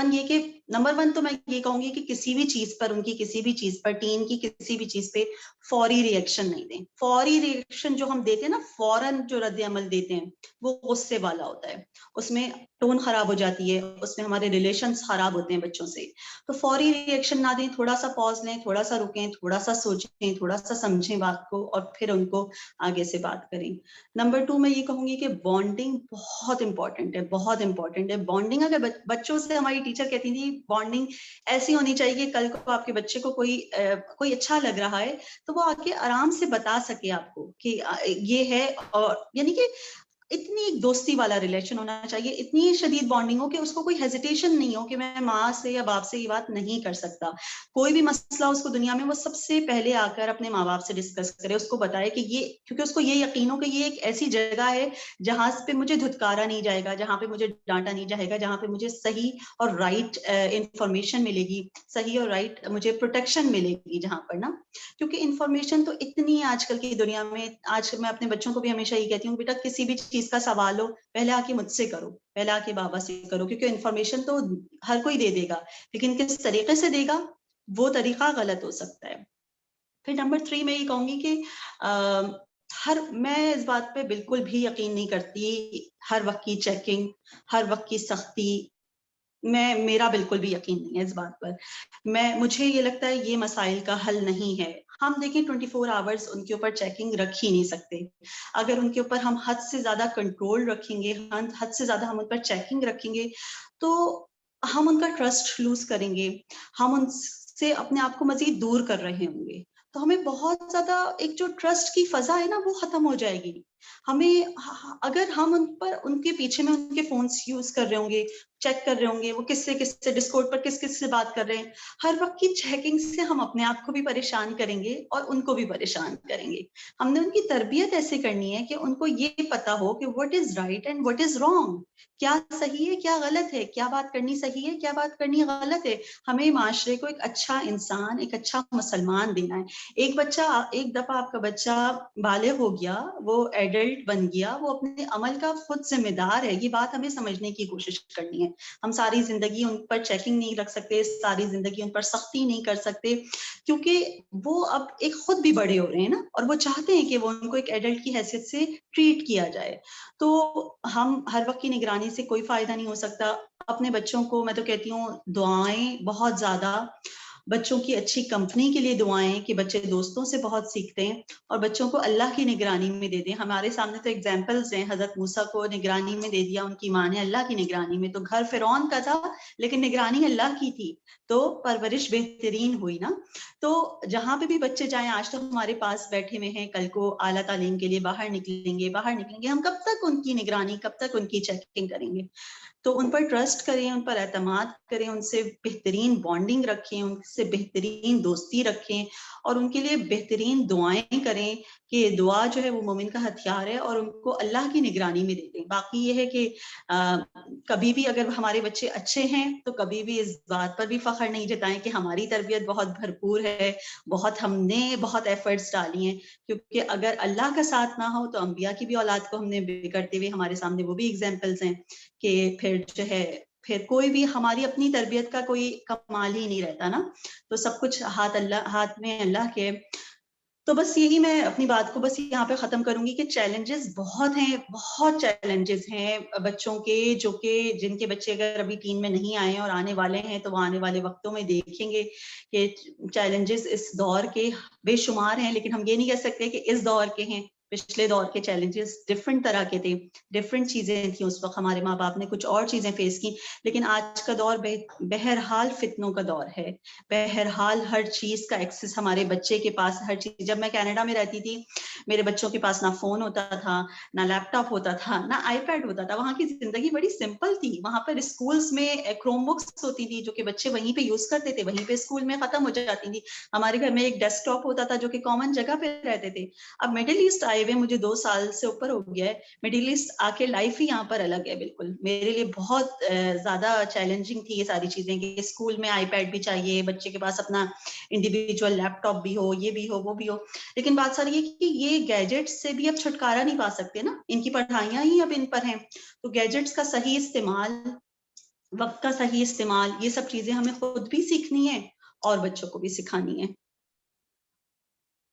वन तो मैं ये कहूंगी कि किसी भी चीज पर, उनकी किसी भी चीज पर, टीन की किसी भी चीज पे फौरी रिएक्शन नहीं दें। फौरी रिएक्शन जो हम देते हैं ना, फौरन जो रद्द अमल देते हैं, वो गुस्से वाला होता है, उसमें टोन खराब हो जाती है, उसमें हमारे रिलेशंस खराब होते हैं बच्चों से। तो फौरी रिएक्शन ना दें, थोड़ा सा पॉज लें, थोड़ा सा रुकें, थोड़ा सा सोचें, थोड़ा सा समझें बात को और फिर उनको आगे से बात करें। नंबर 2 मैं ये कहूंगी कि बॉन्डिंग बहुत इंपॉर्टेंट है, बहुत इंपॉर्टेंट है बॉन्डिंग। अगर बच्चों से हमारी टीचर कहती थी बॉन्डिंग ऐसी होनी चाहिए कि कल को आपके बच्चे को कोई अच्छा लग रहा है तो वो आके आराम से बता सके आपको कि ये है, और यानी कि इतनी एक दोस्ती वाला रिलेशन होना चाहिए, इतनी शदीद बॉन्डिंग हो कि उसको कोई हेजिटेशन नहीं हो कि मैं माँ से या बाप से ये बात नहीं कर सकता। कोई भी मसला उसको दुनिया में, वो सबसे पहले आकर अपने माँ बाप से डिस्कस करे, उसको बताए कि ये, क्योंकि उसको ये यकीन हो कि ये एक ऐसी जगह है जहां पे मुझे धुतकारा नहीं जाएगा, जहां पे मुझे डांटा नहीं जाएगा, जहां पे मुझे सही और राइट इंफॉर्मेशन मिलेगी, सही और राइट मुझे प्रोटेक्शन मिलेगी जहां पर ना। क्योंकि इंफॉर्मेशन तो इतनी है आजकल की दुनिया में। आज मैं अपने बच्चों को भी हमेशा ये कहती हूँ, बेटा किसी भी चीज का सवाल हो, पहले आके मुझसे करो, पहले आके बाबा से करो, क्योंकि इन्फॉर्मेशन तो हर कोई दे देगा, लेकिन किस तरीके से देगा वो तरीका गलत हो सकता है। फिर नंबर 3 मैं ये कहूंगी कि मैं इस बात पे बिल्कुल भी यकीन नहीं करती, हर वक्त की चेकिंग, हर वक्त की सख्ती, मेरा बिल्कुल भी यकीन नहीं है इस बात पर। मुझे ये लगता है ये मसाइल का हल नहीं है। हम देखें 24 आवर्स उनके ऊपर चेकिंग रख ही नहीं सकते। अगर उनके ऊपर हम हद से ज्यादा कंट्रोल रखेंगे, हद से ज्यादा हम उन पर चेकिंग रखेंगे, तो हम उनका ट्रस्ट लूज करेंगे, हम उनसे अपने आप को मजीद दूर कर रहे होंगे। तो हमें बहुत ज्यादा एक जो ट्रस्ट की फजा है ना वो खत्म हो जाएगी। हमें अगर हम उन पर उनके पीछे में उनके फोन्स यूज कर रहे होंगे, चेक कर रहे होंगे वो किससे डिस्कॉर्ड पर किस से बात कर रहे हैं, हर वक्त की चेकिंग से हम अपने आप को भी परेशान करेंगे और उनको भी परेशान करेंगे। हमने उनकी तरबियत ऐसे करनी है कि उनको ये पता हो कि what is right and what is wrong, क्या सही है क्या गलत है, क्या बात करनी सही है क्या बात करनी गलत है। हमें माशरे को एक अच्छा इंसान, एक अच्छा मुसलमान देना है। एक दफा आपका बच्चा बालिग हो गया, वो एडल्ट बन गया, वो अपने अमल का खुद जिम्मेदार है, ये बात हमें समझने की कोशिश करनी है। हम सारी जिंदगी उन पर चेकिंग नहीं रख सकते, सारी जिंदगी उन पर सख्ती नहीं कर सकते, क्योंकि वो अब एक खुद भी बड़े हो रहे हैं ना, और वो चाहते हैं कि वो उनको एक एडल्ट की हैसियत से ट्रीट किया जाए। तो हम हर वक्त की निगरानी से कोई फायदा नहीं हो सकता। अपने बच्चों को मैं तो कहती हूँ दुआएं बहुत ज्यादा, बच्चों की अच्छी कंपनी के लिए दुआएं कि बच्चे दोस्तों से बहुत सीखते हैं, और बच्चों को अल्लाह की निगरानी में दे दें। हमारे सामने तो एग्जाम्पल्स हैं, हजरत मूसा को निगरानी में दे दिया उनकी माँ ने अल्लाह की निगरानी में, तो घर फिरौन का था लेकिन निगरानी अल्लाह की थी, तो परवरिश बेहतरीन हुई ना। तो जहां पे भी बच्चे जाएं, आज तो हमारे पास बैठे हुए हैं, कल को आला तालीम के लिए बाहर निकलेंगे, हम कब तक उनकी निगरानी, कब तक उनकी चेकिंग करेंगे। तो उन पर ट्रस्ट करें, उन पर एतमाद करें, उनसे बेहतरीन बॉन्डिंग रखें, उनसे बेहतरीन दोस्ती रखें, और उनके लिए बेहतरीन दुआएं करें कि दुआ जो है वो मोमिन का हथियार है, और उनको अल्लाह की निगरानी में दे दें। बाकी ये है कि कभी भी अगर हमारे बच्चे अच्छे हैं तो कभी भी इस बात पर भी फख्र नहीं जताएं कि हमारी तरबियत बहुत भरपूर है, हमने बहुत एफर्ट्स डाली हैं, क्योंकि अगर अल्लाह का साथ ना हो तो अंबिया की भी औलाद को हमने बिगड़ते हुए, हमारे सामने वो भी एग्जाम्पल्स हैं कि फिर कोई भी हमारी अपनी तरबियत का कोई कमाल ही नहीं रहता ना। तो सब कुछ हाथ में अल्लाह के। तो बस यही मैं अपनी बात को बस यहाँ पे खत्म करूंगी कि चैलेंजेस बहुत हैं, बहुत चैलेंजेस हैं बच्चों के, जिनके बच्चे अगर अभी टीन में नहीं आए हैं और आने वाले हैं, तो वो आने वाले वक्तों में देखेंगे कि चैलेंजेस इस दौर के बेशुमार हैं। लेकिन हम ये नहीं कह सकते कि इस दौर के हैं, पिछले दौर के चैलेंजेस डिफरेंट तरह के थे, डिफरेंट चीजें थी उस वक्त, हमारे माँ बाप ने कुछ और चीजें फेस की। लेकिन आज का दौर बहरहाल फितनों का दौर है, बहरहाल हर चीज का एक्सेस हमारे बच्चे के पास, हर चीज। जब मैं कनाडा में रहती थी, मेरे बच्चों के पास ना फोन होता था, ना लैपटॉप होता था, ना आईपैड होता था। वहां की जिंदगी बड़ी सिंपल थी। वहां पर स्कूल्स में क्रोम बुक्स होती थी जो कि बच्चे वहीं पे यूज करते थे, वहीं पे स्कूल में खत्म हो जाती थी। हमारे घर में एक डेस्कटॉप होता था जो कि कॉमन जगह पे रहते थे। अब मिडिल ईस्ट आए हुए मुझे 2 साल से ऊपर हो गया है, मिडिल ईस्ट आके लाइफ ही यहाँ पर अलग है बिल्कुल। मेरे लिए बहुत ज्यादा चैलेंजिंग थी ये सारी चीजें कि स्कूल में आईपैड भी चाहिए, बच्चे के पास अपना इंडिविजुअल लैपटॉप भी हो, ये भी हो वो भी हो। लेकिन बात सारी है कि ये गैजेट्स से भी अब छुटकारा नहीं पा सकते ना, इनकी पढ़ाइयां ही अब इन पर हैं। तो गैजेट्स का सही इस्तेमाल, वक्त का सही इस्तेमाल, ये सब चीजें हमें खुद भी सीखनी है और बच्चों को भी सिखानी है।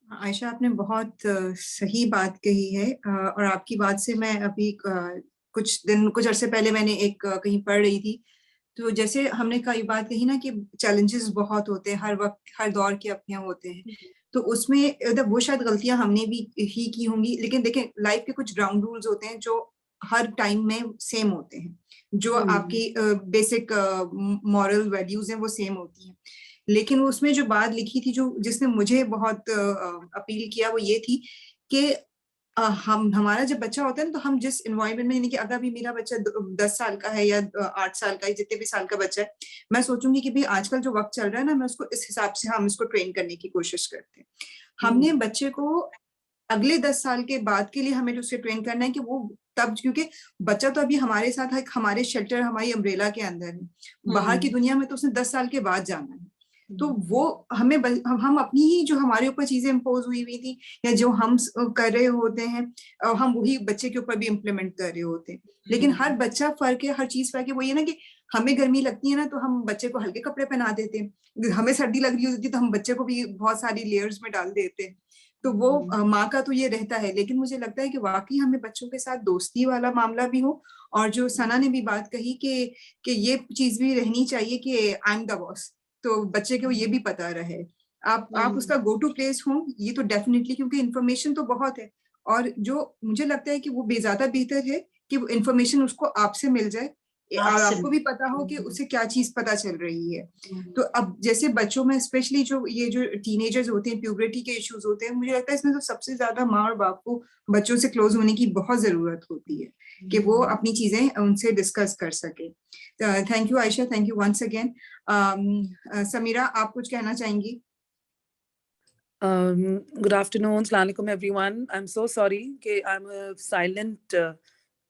आयशा, आपने बहुत सही बात कही है, और आपकी बात से मैं अभी कुछ अरसे पहले मैंने कहीं पढ़ रही थी, तो जैसे हमने कई बात कही ना कि चैलेंजेस बहुत होते हैं, हर वक्त हर दौर के अपने होते हैं, तो उसमें वो शायद गलतियां हमने भी ही की होंगी। लेकिन देखें, लाइफ के कुछ ग्राउंड रूल्स होते हैं जो हर टाइम में सेम होते हैं, जो आपकी बेसिक मॉरल वैल्यूज हैं वो सेम होती हैं। लेकिन उसमें जो बात लिखी थी, जिसने मुझे बहुत अपील किया, वो ये थी कि हमारा जब बच्चा होता है ना, तो हम जिस इन्वायरमेंट में, यानी कि अगर भी मेरा बच्चा 10 साल का है या 8 साल का है, जितने भी साल का बच्चा है, मैं सोचूंगी कि भाई आजकल जो वक्त चल रहा है ना, मैं उसको इस हिसाब से हम इसको ट्रेन करने की कोशिश करते हैं। हमने बच्चे को अगले 10 साल के बाद के लिए हमें उसे ट्रेन करना है कि वो तब, क्योंकि बच्चा तो अभी हमारे साथ है, हमारे शेल्टर, हमारी अम्ब्रेला के अंदर है, बाहर की दुनिया में तो उसने 10 साल के बाद जाना है। तो वो हम अपनी ही जो हमारे ऊपर चीजें इम्पोज हुई थी या जो हम कर रहे होते हैं, हम वही बच्चे के ऊपर भी इम्प्लीमेंट कर रहे होते हैं। लेकिन हर बच्चा फर्क है, हर चीज फर्क है। वो ये ना कि हमें गर्मी लगती है ना तो हम बच्चे को हल्के कपड़े पहना देते हैं, हमें सर्दी लग रही होती है तो हम बच्चे को भी बहुत सारी लेयर्स में डाल देते हैं। तो वो माँ का तो ये रहता है। लेकिन मुझे लगता है कि वाकई हमें बच्चों के साथ दोस्ती वाला मामला भी हो, और जो सना ने भी बात कही कि ये चीज भी रहनी चाहिए कि आई एम द बॉस, तो बच्चे को ये भी पता रहे। आप उसका गो टू प्लेस हो, ये तो डेफिनेटली, क्योंकि इन्फॉर्मेशन तो बहुत है। और जो मुझे लगता है कि वो ज्यादा बेहतर है कि वो इन्फॉर्मेशन उसको आपसे मिल जाए और आपको भी पता हो कि उसे क्या चीज पता चल रही है। तो अब जैसे बच्चों में स्पेशली जो ये जो टीनेजर्स होते हैं, प्यूबर्टी के इश्यूज होते हैं, मुझे लगता है इसमें तो सबसे ज्यादा माँ और बाप को बच्चों से क्लोज होने की बहुत जरूरत होती है कि वो अपनी चीजें उनसे डिस्कस कर सके। Thank you Ayesha, thank you once again. Sameera, आप कुछ कहना चाहेंगी? Good afternoon, Assalamu alaikum everyone. I'm so sorry that I'm a silent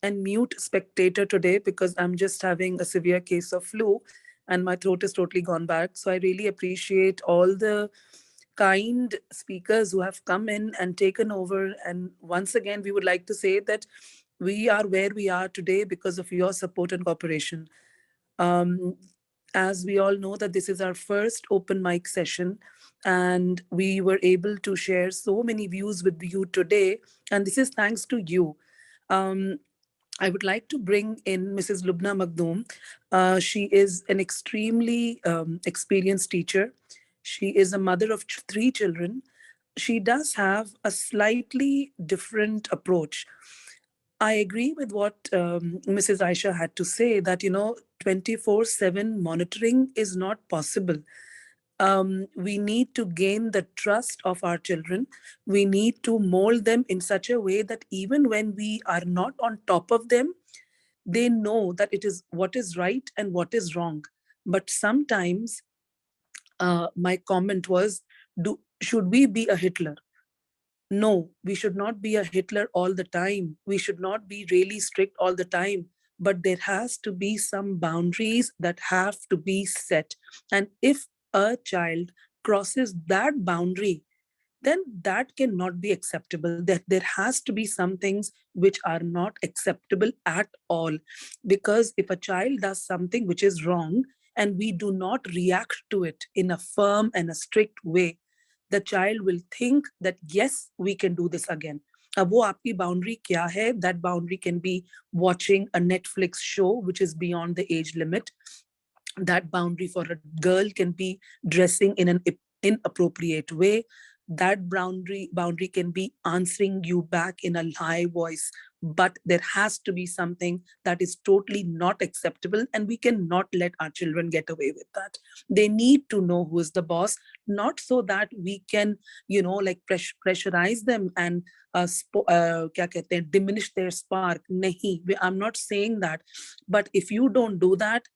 and mute spectator today because I'm just having a severe case of flu and my throat is totally gone back. So I really appreciate all the kind speakers who have come in and taken over. And once again, we would like to say that we are where we are today because of your support and cooperation. As we all know that this is our first open mic session and we were able to share so many views with you today, and this is thanks to you. I would like to bring in Mrs. Lubna Makhdoom. She is an extremely experienced teacher. She is a mother of 3 children. She does have a slightly different approach. I agree with what Mrs. Aisha had to say that, 24/7 monitoring is not possible. We need to gain the trust of our children. We need to mold them in such a way that even when we are not on top of them, they know that it is what is right and what is wrong. But sometimes my comment was, should we be a Hitler? No, we should not be a Hitler all the time. We should not be really strict all the time. But there has to be some boundaries that have to be set. And if a child crosses that boundary, then that cannot be acceptable. That there has to be some things which are not acceptable at all. Because if a child does something which is wrong and we do not react to it in a firm and a strict way, the child will think that, yes, we can do this again. अब वो आपकी boundary क्या है? That boundary can be watching a Netflix show which is beyond the age limit. That boundary for a girl can be dressing in an inappropriate way. That boundary can be answering you back in a high voice. But there has to be something that is totally not acceptable, and we cannot let our children get away with that. They need to know who is the boss, not so that we can, like pressurize them and diminish their spark. Nahi, I'm not saying that. But if you don't do that,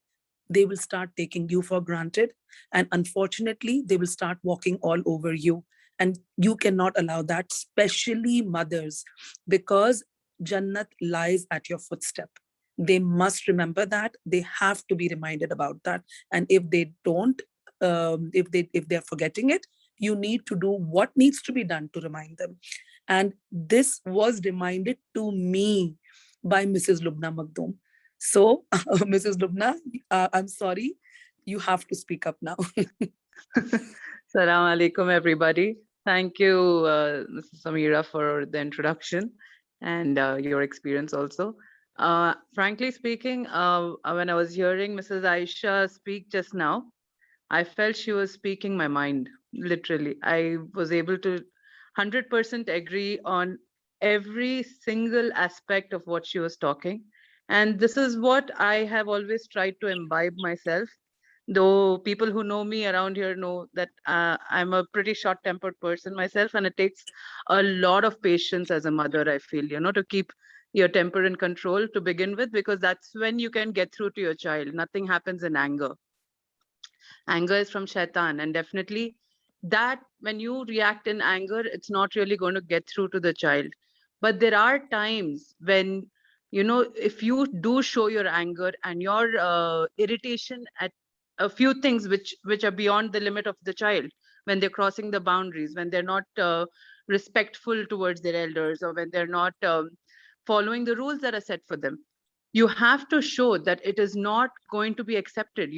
they will start taking you for granted. And unfortunately, they will start walking all over you. And you cannot allow that, especially mothers, because Jannat lies at your footstep. They must remember that. They have to be reminded about that. And if they don't, if they're forgetting it, you need to do what needs to be done to remind them. And this was reminded to me by Mrs. Lubna Makhdoom. So, Mrs. Lubna, I'm sorry, you have to speak up now. Assalamu alaikum, everybody. Thank you, Mrs. Samira, for the introduction and your experience also. Frankly speaking, when I was hearing Mrs. Aisha speak just now, I felt she was speaking my mind, literally. I was able to 100% agree on every single aspect of what she was talking. And this is what I have always tried to imbibe myself. Though people who know me around here know that I'm a pretty short-tempered person myself, and it takes a lot of patience as a mother, I feel, to keep your temper in control to begin with, because that's when you can get through to your child. Nothing happens in anger. Anger is from Shaitan, and definitely that when you react in anger, it's not really going to get through to the child. But there are times when, if you do show your anger and your irritation at a few things which are beyond the limit of the child, when they're crossing the boundaries, when they're not respectful towards their elders, or when they're not following the rules that are set for them. You have to show that it is not going to be accepted.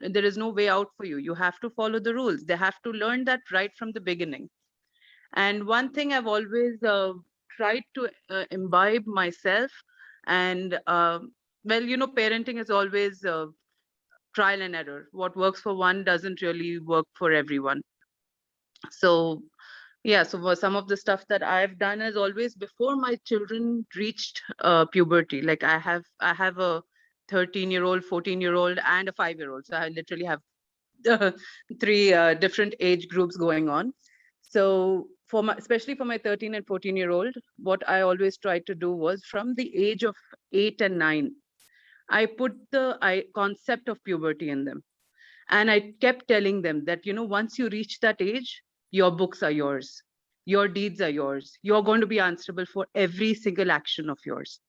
There is no way out for you. You have to follow the rules. They have to learn that right from the beginning. And one thing I've always tried to imbibe myself, and well, you know, parenting is always trial and error. What works for one doesn't really work for everyone. So yeah, so for some of the stuff that I've done is always before my children reached puberty. Like I have a 13-year-old, 14-year-old, and a 5-year-old. So I literally have three different age groups going on. So especially for my 13 and 14-year-old, what I always tried to do was, from the age of 8 and 9, I put the concept of puberty in them. And I kept telling them that, you know, once you reach that age, your books are yours. Your deeds are yours. You're going to be answerable for every single action of yours.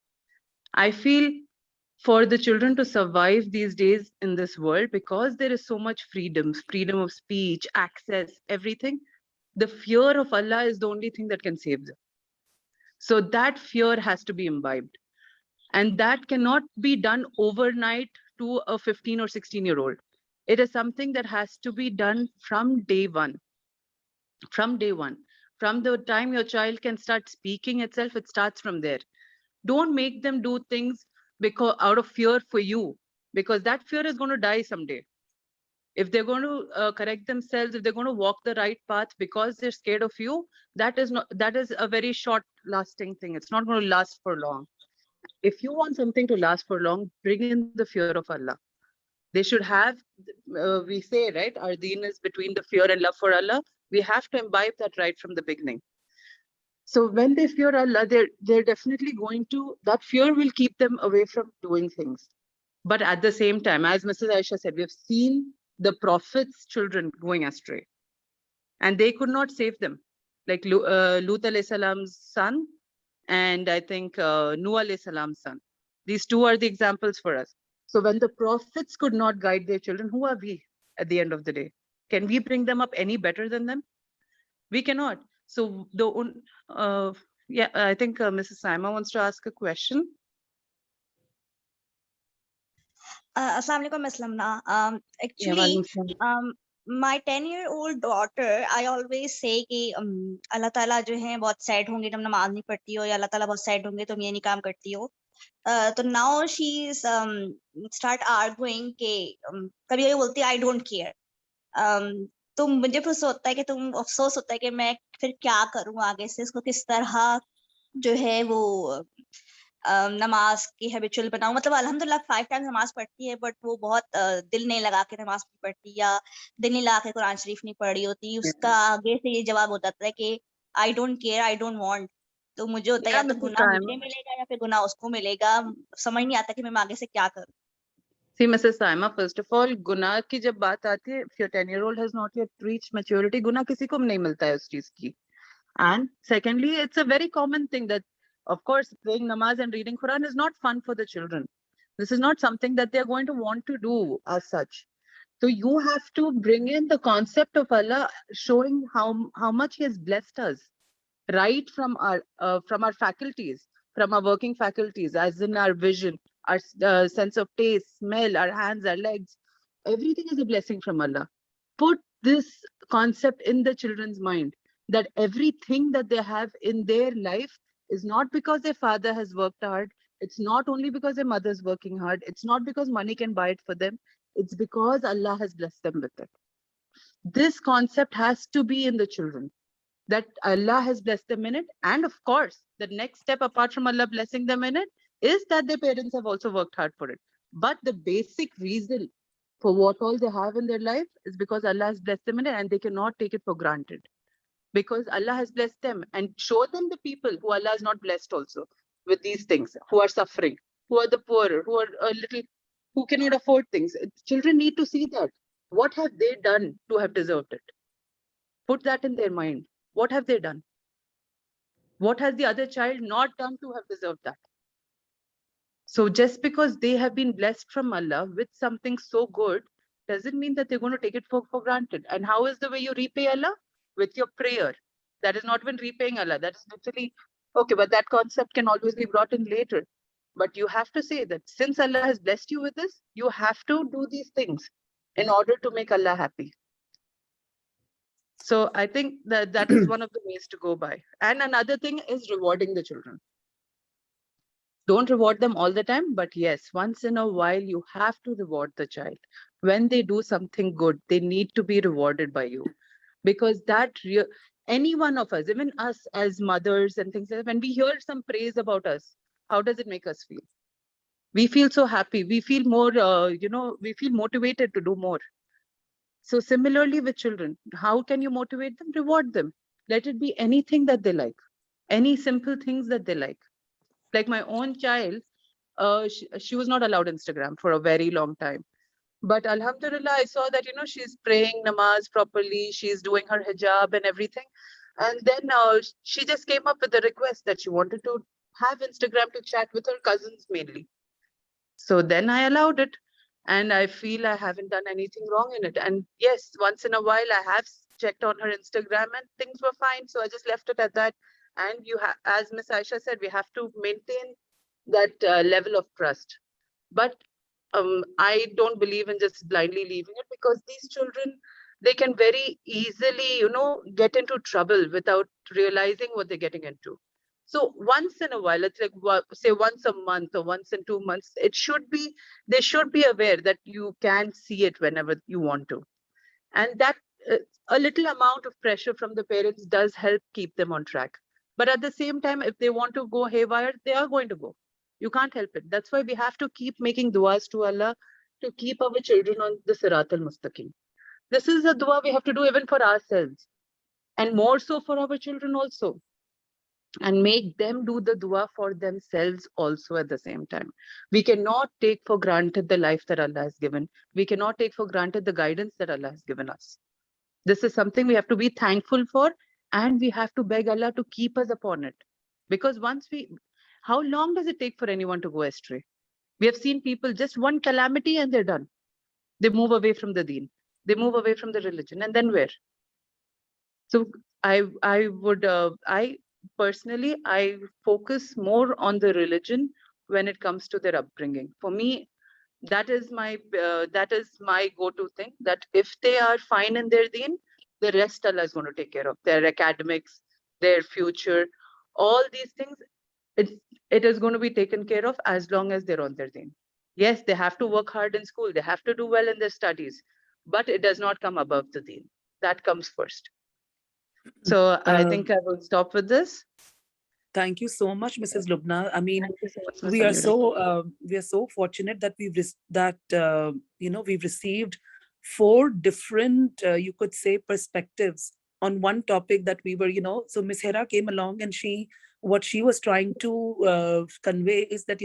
I feel for the children to survive these days in this world, because there is so much freedom of speech, access, everything, the fear of Allah is the only thing that can save them. So that fear has to be imbibed. And that cannot be done overnight to a 15 or 16-year-old. It is something that has to be done from day one. From day one. From the time your child can start speaking itself, it starts from there. Don't make them do things because out of fear for you, because that fear is going to die someday. If they're going to correct themselves, if they're going to walk the right path because they're scared of you, that is a very short lasting thing. It's not going to last for long. If you want something to last for long, bring in the fear of Allah. They should have, we say, right, our deen is between the fear and love for Allah. We have to imbibe that right from the beginning. So when they fear Allah, they're definitely going to, that fear will keep them away from doing things. But at the same time, as Mrs. Aisha said, we've seen the Prophet's children going astray. And they could not save them. Like Lut alayhi salam's son, and I think Nuh alayhi salam's son. These two are the examples for us. So when the prophets could not guide their children, who are we at the end of the day? Can we bring them up any better than them? We cannot. So yeah, I think Mrs. Saima wants to ask a question. Assalamu alaikum, Aslamna. Actually, my 10-year-old daughter, I always say कि Allah Taala जो है बहुत sad होंगे तुम नमाज नहीं पढ़ती हो, या Allah Taala बहुत sad होंगे तुम ये नहीं काम करती हो. तो now she's start arguing कि कभी कभी बोलती है I don't care. तो मुझे फिर होता है कि तुम अफसोस होता है कि मैं फिर क्या करूं आगे से, इसको किस तरह जो है वो नमाज की हैबिचुअल बनाऊं. मतलब अल्हम्दुलिल्लाह 5 टाइम्स नमाज पढ़ती है, बट वो बहुत दिल नहीं लगा के नमाज पढ़ती, या दिल नहीं लगा के कुरान शरीफ नहीं पढ़ी होती. उसका आगे से ये जवाब होता है कि I don't care, I don't want. तो मुझे होता है या तो गुनाह मुझे मिलेगा या फिर गुनाह उसको मिलेगा. समझ नहीं आता कि मैं आगे से क्या करूं. See, Mrs. Saima, first of all, गुनाह की जब बात आती है, if your 10-year-old has not yet reached maturity, गुनाह किसी को नहीं मिलता है उस चीज की. And secondly, it's a very common thing that, of course, praying namaz and reading Quran is not fun for the children. This is not something that they're going to want to do as such. So you have to bring in the concept of Allah, showing how much He has blessed us, right from our faculties, from our working faculties, as in our vision, our sense of taste, smell, our hands, our legs. Everything is a blessing from Allah. Put this concept in the children's mind, that everything that they have in their life is not because their father has worked hard. It's not only because their mother's working hard. It's not because money can buy it for them. It's because Allah has blessed them with it. This concept has to be in the children, that Allah has blessed them in it. And of course, the next step apart from Allah blessing them in it is that their parents have also worked hard for it. But the basic reason for what all they have in their life is because Allah has blessed them in it, and they cannot take it for granted. Because Allah has blessed them, and show them the people who Allah has not blessed also with these things, who are suffering, who are the poorer, who are who cannot afford things. Children need to see that. What have they done to have deserved it? Put that in their mind. What have they done? What has the other child not done to have deserved that? So just because they have been blessed from Allah with something so good doesn't mean that they're going to take it for granted. And how is the way you repay Allah? With your prayer. That is not when repaying Allah. That is literally, okay, but that concept can always be brought in later. But you have to say that since Allah has blessed you with this, you have to do these things in order to make Allah happy. So I think that is one of the ways to go by. And another thing is rewarding the children. Don't reward them all the time, but yes, once in a while, you have to reward the child. When they do something good, they need to be rewarded by you. Because any one of us, even us as mothers and things like that, when we hear some praise about us, how does it make us feel? We feel so happy. We feel more, we feel motivated to do more. So similarly with children, how can you motivate them? Reward them. Let it be anything that they like, any simple things that they like. Like my own child, she was not allowed Instagram for a very long time. But Alhamdulillah, I saw that, she's praying namaz properly. She's doing her hijab and everything. And then she just came up with a request that she wanted to have Instagram to chat with her cousins mainly. So then I allowed it. And I feel I haven't done anything wrong in it. And yes, once in a while, I have checked on her Instagram and things were fine. So I just left it at that. And as Miss Aisha said, we have to maintain that level of trust. But I don't believe in just blindly leaving it, because these children, they can very easily, get into trouble without realizing what they're getting into. So once in a while, it's like, say once a month or once in 2 months, they should be aware that you can see it whenever you want to. And that a little amount of pressure from the parents does help keep them on track. But at the same time, if they want to go haywire, they are going to go. You can't help it. That's why we have to keep making duas to Allah to keep our children on the Sirat al-Mustaqim. This is a dua we have to do even for ourselves, and more so for our children also. And make them do the dua for themselves also at the same time. We cannot take for granted the life that Allah has given. We cannot take for granted the guidance that Allah has given us. This is something we have to be thankful for, and we have to beg Allah to keep us upon it. Because how long does it take for anyone to go astray? We have seen people, just one calamity and they're done. They move away from the deen. They move away from the religion, and then where? So personally, I focus more on the religion when it comes to their upbringing. For me, that is my go-to thing, that if they are fine in their deen, the rest Allah is going to take care of. Their academics, their future, all these things, it is going to be taken care of as long as they're on their deen. Yes, they have to work hard in school. They have to do well in their studies, but it does not come above the deen. That comes first. So I think I will stop with this. Thank you so much, Mrs. Lubna. I mean, So much, we are so fortunate that we've received 4 different, you could say, perspectives on one topic that we were, So Miss Hera came along, and what she was trying to convey is that,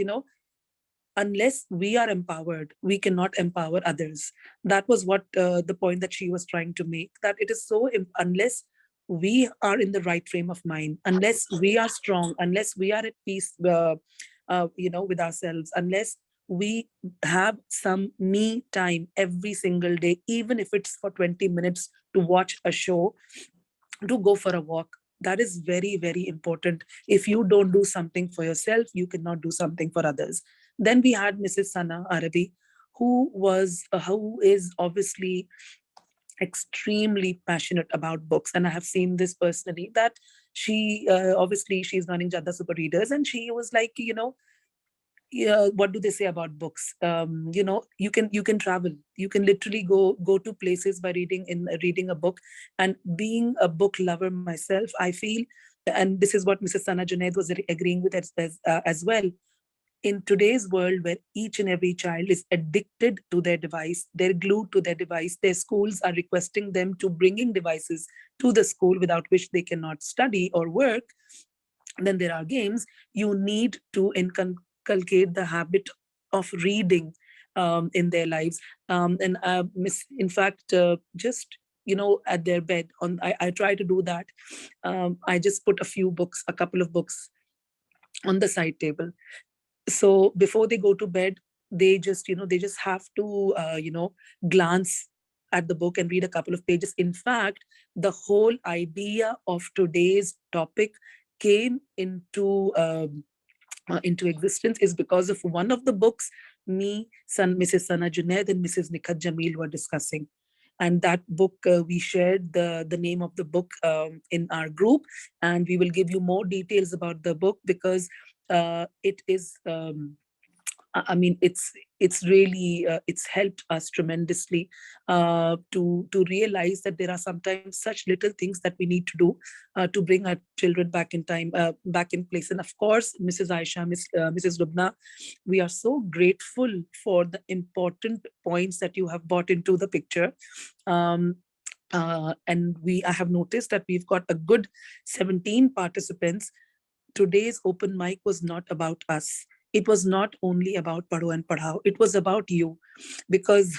unless we are empowered, we cannot empower others. That was what the point that she was trying to make, that it is so, unless we are in the right frame of mind, unless we are strong, unless we are at peace, with ourselves, unless we have some me time every single day, even if it's for 20 minutes to watch a show, to go for a walk, that is very, very important. If you don't do something for yourself, you cannot do something for others. Then we had Mrs. Sana Arabi, who is obviously extremely passionate about books, and I have seen this personally, that she obviously she's running Jadda Super Readers, and she was like, what do they say about books? You can travel, you can literally go to places by reading a book. And being a book lover myself, I feel, and this is what Mrs. Sana Junaid was agreeing with as well, in today's world where each and every child is addicted to their device, they're glued to their device, their schools are requesting them to bringing devices to the school without which they cannot study or work, then there are games. You need to inculcate the habit of reading in their lives. In fact, just at their bed, I try to do that. I just put a couple of books on the side table. So before they go to bed, they just have to glance at the book and read a couple of pages. In fact, the whole idea of today's topic came into existence is because of one of the books Mrs. Sana Junaid and Mrs. Nikhat Jamil were discussing. And that book, we shared the name of the book in our group, and we will give you more details about the book because it is, I mean, it's really it's helped us tremendously to realize that there are sometimes such little things that we need to do to bring our children back in time, back in place. And of course, Mrs. Aisha, Mrs. Lubna, we are so grateful for the important points that you have brought into the picture. And I have noticed that we've got a good 17 participants. Today's open mic was not about us. It was not only about Padho and Padhao. It was about you, because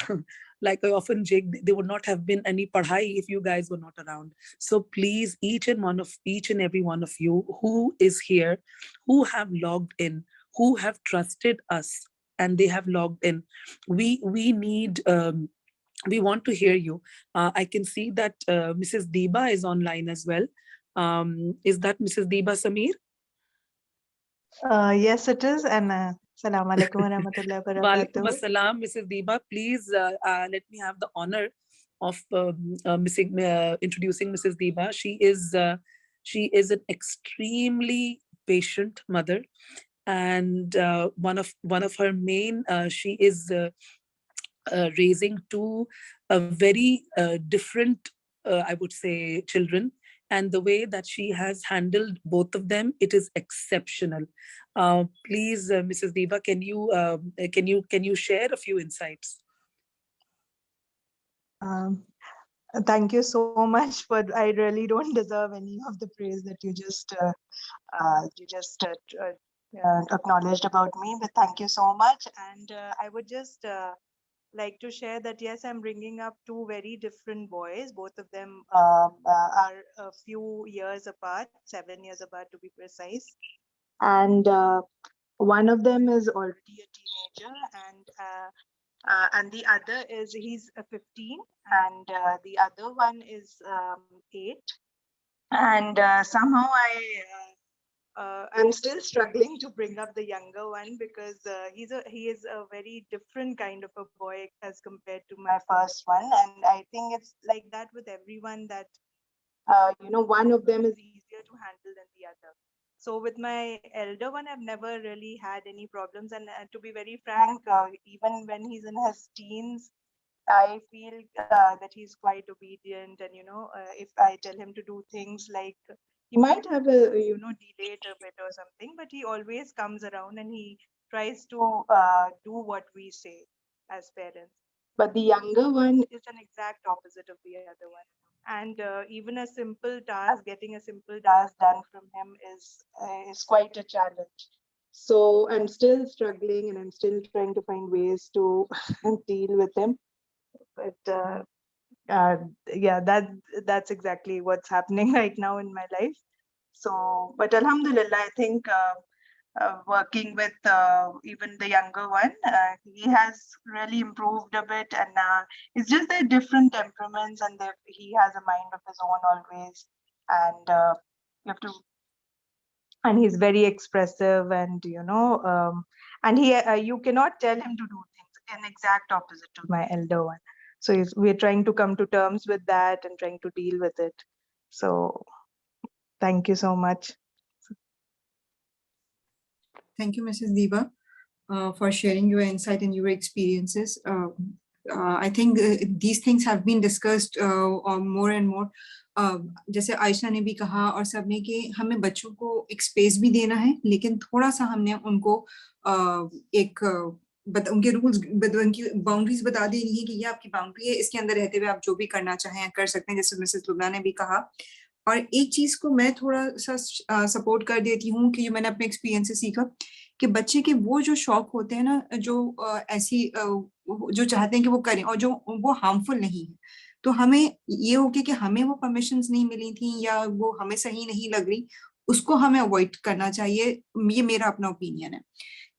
like I often joke, there would not have been any Padhai if you guys were not around. So please, each and every one of you who is here, who have logged in, who have trusted us, and they have logged in, we need. We want to hear you. I can see that Mrs. Deba is online as well. Is that Mrs. Deba Samir? Yes, it is. And Assalamu alaikum wa rahmatullahi wa barakatuh. Walaikum assalam, Mrs. Deba. Please let me have the honor of introducing Mrs. Deba. She is an extremely patient mother, and one of her main, she is raising two very different, I would say, children. And the way that she has handled both of them, it is exceptional. Please, Mrs. Deba, can you share a few insights? Thank you so much, but I really don't deserve any of the praise that you just acknowledged about me. But thank you so much, and I would just like to share that yes, I'm bringing up two very different boys. Both of them are a few years apart, 7 years apart to be precise. And one of them is already a teenager, and the other is, he's 15, and the other one is 8. And somehow I'm still struggling to bring up the younger one, because he is a very different kind of a boy as compared to my first one. And I think it's like that with everyone, that one of them is easier to handle than the other. So with my elder one, I've never really had any problems. And to be very frank, even when he's in his teens, I feel that he's quite obedient. And, if I tell him to do things, like he might have a, delayed a bit or something, but he always comes around and he tries to do what we say as parents. But the younger one is an exact opposite of the other one. And even a simple task, getting a simple task done from him is quite a challenge. So I'm still struggling, and I'm still trying to find ways to deal with him. But yeah, that's exactly what's happening right now in my life. So, but Alhamdulillah, I think working with even the younger one, he has really improved a bit, and it's just their different temperaments, and he has a mind of his own always, and you have to, and he's very expressive, and and you cannot tell him to do things, an exact opposite to my elder one. So we're trying to come to terms with that and trying to deal with it. So thank you so much. Thank you, Mrs. Deba, for sharing your insight and your experiences. I think these things have been discussed more and more. जैसे आयशा ने भी कहा और सब ने, कि हमें बच्चों को एक स्पेस भी देना है, लेकिन थोड़ा सा हमने उनको उनके रूल्स, उनकी बाउंड्रीज बता देनी है कि ये आपकी बाउंड्री है, इसके अंदर रहते हुए आप जो भी करना चाहें कर सकते हैं, जैसे मिसेस लुबना ने भी कहा। और एक चीज को मैं थोड़ा सा सपोर्ट कर देती हूँ कि मैंने अपने एक्सपीरियंस से सीखा कि बच्चे के वो जो शौक होते हैं ना, जो ऐसी जो चाहते हैं कि वो करें और जो वो हार्मफुल नहीं है, तो हमें ये हो कि हमें वो परमिशंस नहीं मिली थी या वो हमें सही नहीं लग रही, उसको हमें अवॉइड करना चाहिए, ये मेरा अपना ओपिनियन है।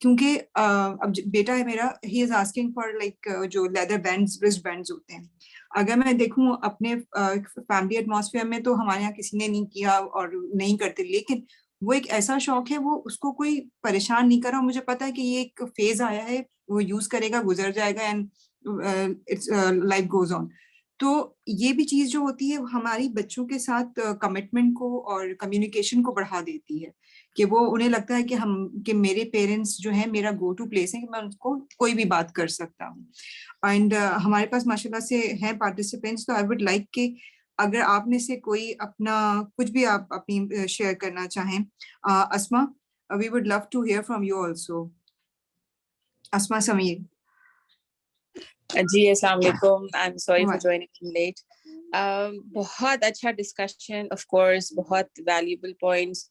क्योंकि अब बेटा है मेरा, he is asking for like जो लेदर बैंड्स, रिस्ट बैंड्स होते हैं। अगर मैं देखूं अपने फैमिली एटमॉस्फेयर में तो हमारे यहाँ किसी ने नहीं किया और नहीं करते, लेकिन वो एक ऐसा शौक है, वो उसको कोई परेशान नहीं कर रहा। मुझे पता है कि ये एक फेज आया है, वो यूज करेगा, गुजर जाएगा, and it's life goes on. तो ये भी चीज जो होती है हमारी बच्चों के साथ कमिटमेंट को और कम्युनिकेशन को बढ़ा देती है, कि वो उन्हें लगता है कि मेरे पेरेंट्स जो है मेरा गो टू प्लेस है, कि मैं उनको कोई भी बात कर सकता हूँ। एंड हमारे पास माशाल्लाह से हैं पार्टिसिपेंट्स, तो आई वुड लाइक कि अगर आप में से कोई अपना कुछ भी आप अपनी शेयर करना चाहें। Asma, we would love to hear from you also. Asma Sameer. जी अस्सलाम वालेकुम, I am sorry for joining late. बहुत अच्छा डिस्कशन, ऑफ कोर्स बहुत वैल्यूएबल पॉइंट्स।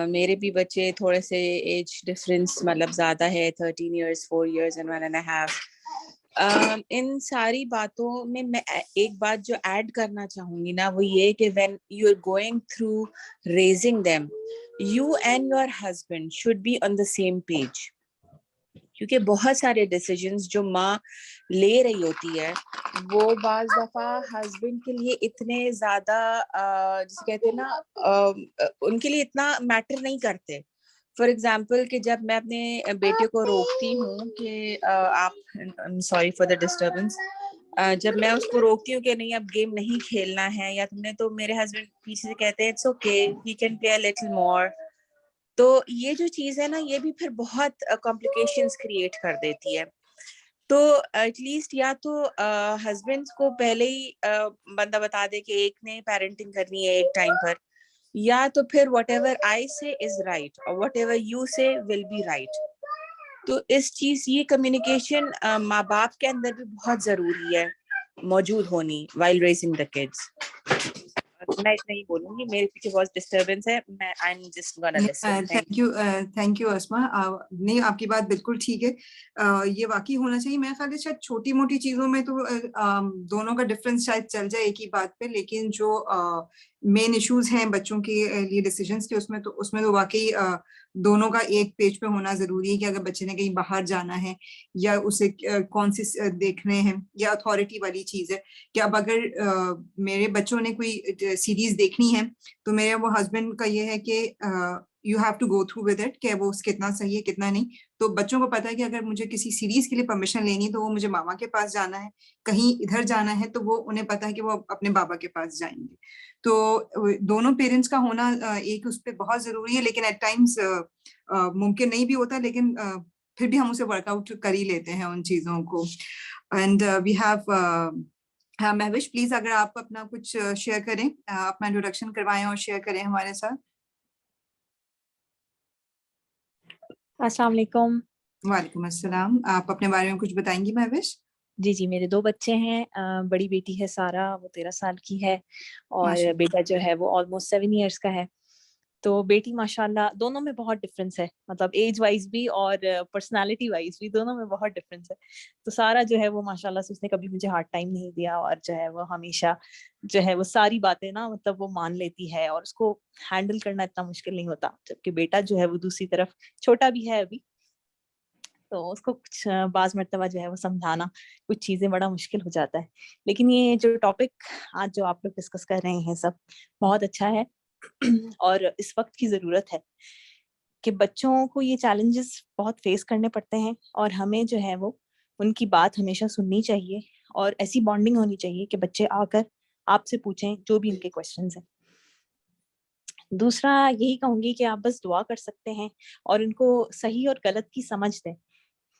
मेरे भी बच्चे थोड़े से एज डिफरेंस मतलब ज़्यादा है, 13 years, 4 years and 1.5. इन सारी बातों में मैं एक बात जो ऐड करना चाहूँगी ना, वो ये कि when you are going through raising them, you and your husband should be on the same page. क्योंकि बहुत सारे डिसीजंस जो माँ ले रही होती है वो बाज दफा हस्बैंड के लिए इतने ज्यादा जिसे कहते हैं ना उनके लिए इतना मैटर नहीं करते। फॉर एग्जाम्पल कि जब मैं अपने बेटे को रोकती हूँ कि आप सॉरी फॉर द डिस्टर्बेंस, जब मैं उसको रोकती हूँ कि नहीं अब गेम नहीं खेलना है या तुमने, तो मेरे हस्बैंड पीछे से कहते हैं it's okay, he can play a little more. तो ये जो चीज है ना, ये भी फिर बहुत कॉम्प्लिकेशंस क्रिएट कर देती है। तो एटलीस्ट या तो हस्बैंड्स को पहले ही बंदा बता दे कि एक ने पेरेंटिंग करनी है एक टाइम पर, या तो फिर व्हाटएवर आई से इज राइट और व्हाटएवर यू से विल बी राइट। तो इस चीज ये कम्युनिकेशन माँ बाप के अंदर भी बहुत जरूरी है मौजूद होनी while raising the kids. मैं इतना ही बोलूंगी, मेरे पीछे बहुत डिस्टरबेंस है, मैं I am just gonna listen. Thank you Asma. नहीं, आपकी बात बिल्कुल ठीक है, ये वाकई होना चाहिए। मैं ख्याल है शायद छोटी मोटी चीजों में तो दोनों का डिफरेंस शायद चल जाए एक ही बात पे, लेकिन जो मेन इश्यूज हैं बच्चों के लिए डिसीजंस के, उसमें तो वाकई दोनों का एक पेज पे होना जरूरी है, कि अगर बच्चे ने कहीं बाहर जाना है या उसे कौन सी देखने हैं, या अथॉरिटी वाली चीज है कि अब अगर मेरे बच्चों ने कोई सीरीज देखनी है तो मेरे वो हस्बैंड का ये है कि you have to go through with it, कि वो कितना सही है कितना नहीं। तो बच्चों को पता है कि अगर मुझे किसी सीरीज के लिए परमिशन लेनी है तो वो मुझे मामा के पास जाना है, कहीं इधर जाना है तो वो उन्हें पता है कि वो अपने बाबा के पास जाएंगे। तो दोनों पेरेंट्स का होना एक उस पर बहुत जरूरी है, लेकिन एट टाइम्स मुमकिन नहीं भी होता, लेकिन फिर भी हम उसे वर्कआउट कर ही लेते हैं उन चीजों को। एंड वी हैव हाँ महविश, प्लीज अगर आप अपना कुछ शेयर करें, अपना इंट्रोडक्शन करवाएं और शेयर करें हमारे साथ। अस्सलाम वालेकुम। वालेकुम अस्सलाम। आप अपने बारे में कुछ बताएंगी महविश? जी, मेरे 2 बच्चे हैं। बड़ी बेटी है सारा, वो 13 साल की है, और बेटा जो है वो ऑलमोस्ट 7 years का है। तो बेटी माशाल्लाह, दोनों में बहुत डिफरेंस है, मतलब एज वाइज भी और पर्सनालिटी वाइज भी, दोनों में बहुत डिफरेंस है। तो सारा जो है वो माशाल्लाह से उसने कभी मुझे हार्ड टाइम नहीं दिया, और जो है वो हमेशा जो है वो सारी बातें ना मतलब वो मान लेती है, और उसको हैंडल करना इतना मुश्किल नहीं होता। जबकि बेटा जो है वो दूसरी तरफ छोटा भी है अभी, तो उसको कुछ बाज़ मर्तबा जो है वो समझाना कुछ चीजें बड़ा मुश्किल हो जाता है। लेकिन ये जो टॉपिक आज जो आप लोग डिस्कस कर रहे हैं सब बहुत अच्छा है और इस वक्त की जरूरत है कि बच्चों को ये चैलेंजेस बहुत फेस करने पड़ते हैं, और हमें जो है वो उनकी बात हमेशा सुननी चाहिए, और ऐसी बॉन्डिंग होनी चाहिए कि बच्चे आकर आपसे पूछें जो भी उनके क्वेश्चंस हैं। दूसरा यही कहूंगी कि आप बस दुआ कर सकते हैं और उनको सही और गलत की समझ दें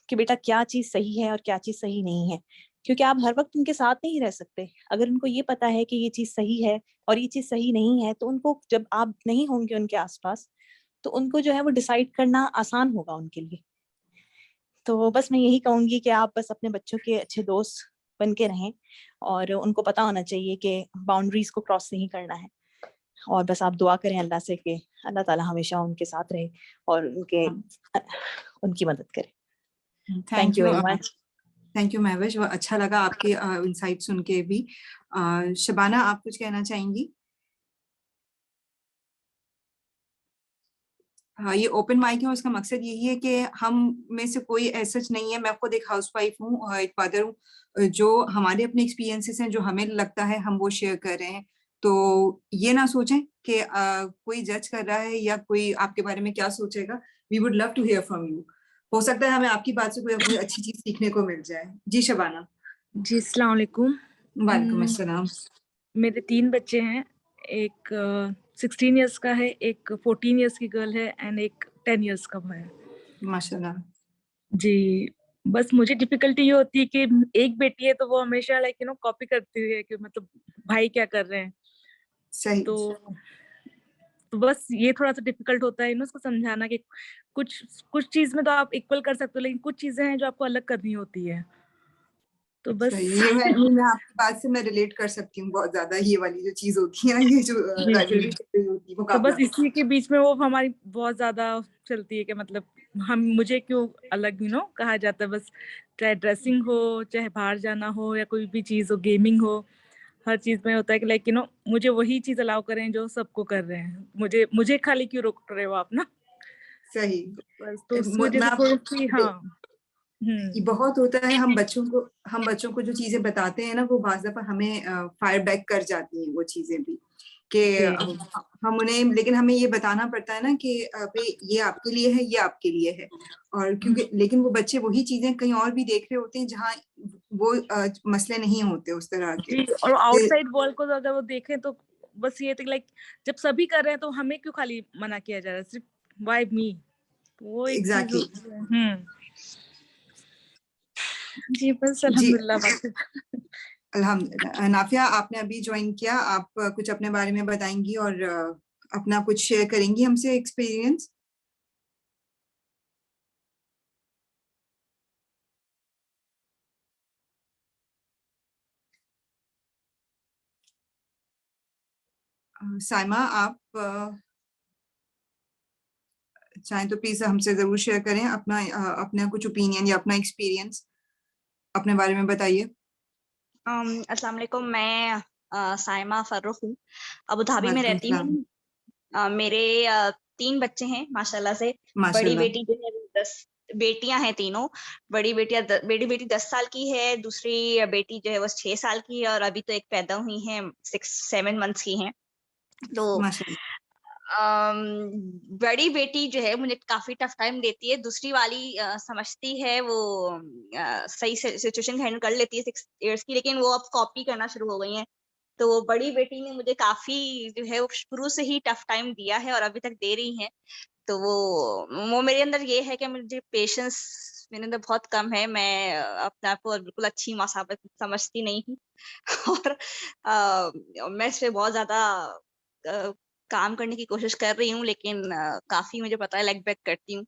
कि बेटा क्या चीज सही है और क्या चीज सही नहीं है, क्योंकि आप हर वक्त उनके साथ नहीं रह सकते। अगर उनको ये पता है कि ये चीज सही है और ये चीज सही नहीं है, तो उनको जब आप नहीं होंगे उनके आसपास, तो उनको जो है वो डिसाइड करना आसान होगा उनके लिए। तो बस मैं यही कहूंगी कि आप बस अपने बच्चों के अच्छे दोस्त बन के रहें, और उनको पता होना चाहिए कि बाउंड्रीज को क्रॉस नहीं करना है, और बस आप दुआ करें अल्लाह से कि अल्लाह ताला हमेशा उनके साथ रहे और उनकी मदद करे। Thank you very much. Thank you Mahvish, वो अच्छा लगा आपके इनसाइट सुन के भी। शबाना, आप कुछ कहना चाहेंगी? हाँ, ये ओपन माइक है, उसका मकसद यही है कि हम में से कोई ऐसा नहीं है, मैं खुद एक हाउसवाइफ हूँ और एक फादर हूँ, जो हमारे अपने एक्सपीरियंसेस हैं, जो हमें लगता है हम वो शेयर कर रहे हैं। तो ये ना सोचें कि कोई जज कर रहा है या कोई आपके बारे में क्या सोचेगा। We would love to hear from you. हो सकता है हमें आपकी बात से कोई अच्छी चीज सीखने को मिल जाए। जी शबाना। जी अस्सलाम वालेकुम। वालेकुम अस्सलाम। मेरे 3 बच्चे हैं, एक 16 इयर्स का है, एक 14 इयर्स की गर्ल है एंड एक 10 इयर्स का बॉय है। माशाल्लाह। जी, बस मुझे डिफिकल्टी ये होती है कि एक बेटी है तो वो हमेशा लाइक यू नो कॉपी करती है कि मतलब भाई क्या कर रहे हैं। सही। तो बस ये थोड़ा-सा डिफिकल्ट होता है ना उसको समझाना कि कुछ कुछ चीज़ में तो आप इक्वल कर सकते हो, लेकिन कुछ चीज़ें हैं जो आपको अलग करनी होती है। तो बस सही, ये मैं आपकी बात से मैं रिलेट कर सकती हूँ बहुत ज्यादा। ये वाली जो चीज होती है ना, ये जो जी, राइवलरी जी। चल रही होती है, तो मुकाबला। बस इसी के बीच में वो हमारी बहुत ज्यादा चलती है कि मतलब मुझे क्यों अलग यू नो कहा जाता है। बस चाहे ड्रेसिंग हो, चाहे बाहर जाना हो या कोई भी चीज हो, गेमिंग हो, हर चीज में होता है कि लाइक यू नो मुझे वही चीज अलाउ करें जो सबको कर रहे हैं, मुझे खाली क्यों रोक रहे हो आप ना। सही। बस तो उस वजह मैं से आप थोड़ी सी हाँ। ये बहुत होता है, हम बच्चों को जो चीजें बताते हैं ना, वो बाज़ दफा हमें फायर बैक कर जाती हैं वो चीजें भी, कि हम उन्हें, लेकिन हमें ये बताना पड़ता है ना कि भाई ये आपके लिए है, ये आपके लिए है। और क्योंकि लेकिन वो बच्चे वही चीजें कहीं और भी देख रहे होते हैं जहाँ वो मसले नहीं होते उस तरह के। जी, और आउटसाइड वर्ल्ड को अगर वो देखें तो बस ये थी लाइक जब सभी कर रहे हैं तो हमें क्यों खाली मना किया जा रहा है, सिर्फ व्हाई मी। वो एक चीज एग्जैक्टली। होती है। जी बस जी अल्हम्दुलिल्लाह। अल्हम्दुलिल्लाह। नाफिया, आपने अभी ज्वाइन किया, आप कुछ अपने बारे में बताएंगी और अपना कुछ शेयर करेंगी हमसे एक्सपीरियंस। साइमा, आप चाहें तो प्लीज हमसे जरूर शेयर करें अपना कुछ ओपिनियन या अपना एक्सपीरियंस अपने बारे में बताइए। अस्सलाम वालेकुम। मैं साइमा फर्रुख हूँ, अबू धाबी में वालेकुम रहती सलाम। हूँ। मेरे 3 बच्चे हैं माशाल्लाह से। बड़ी माशाल्लाह। बेटी जो है 10 बेटियां हैं तीनों। बड़ी बेटी 10 साल की है, दूसरी बेटी जो है वो 6 साल की है और अभी तो एक पैदा हुई है 6-7 मंथ्स की हैं। तो माशाल्लाह। बड़ी बेटी जो है मुझे काफी टफ टाइम देती है, दूसरी वाली समझती है, वो सही से सिचुएशन हैंडल कर लेती है 6 इयर्स की, लेकिन वो अब कॉपी करना शुरू हो गई हैं। तो वो बड़ी बेटी ने मुझे काफी जो है वो शुरू से ही टफ टाइम दिया है और अभी तक दे रही है। तो वो मेरे अंदर ये है कि मुझे पेशेंस मेरे अंदर बहुत कम है। मैं अपने आप को बिल्कुल अच्छी माँ समझती नहीं हूँ और मैं इस पे बहुत ज्यादा काम करने की कोशिश कर रही हूँ, लेकिन काफी मुझे पता है लैग बैक करती हूँ।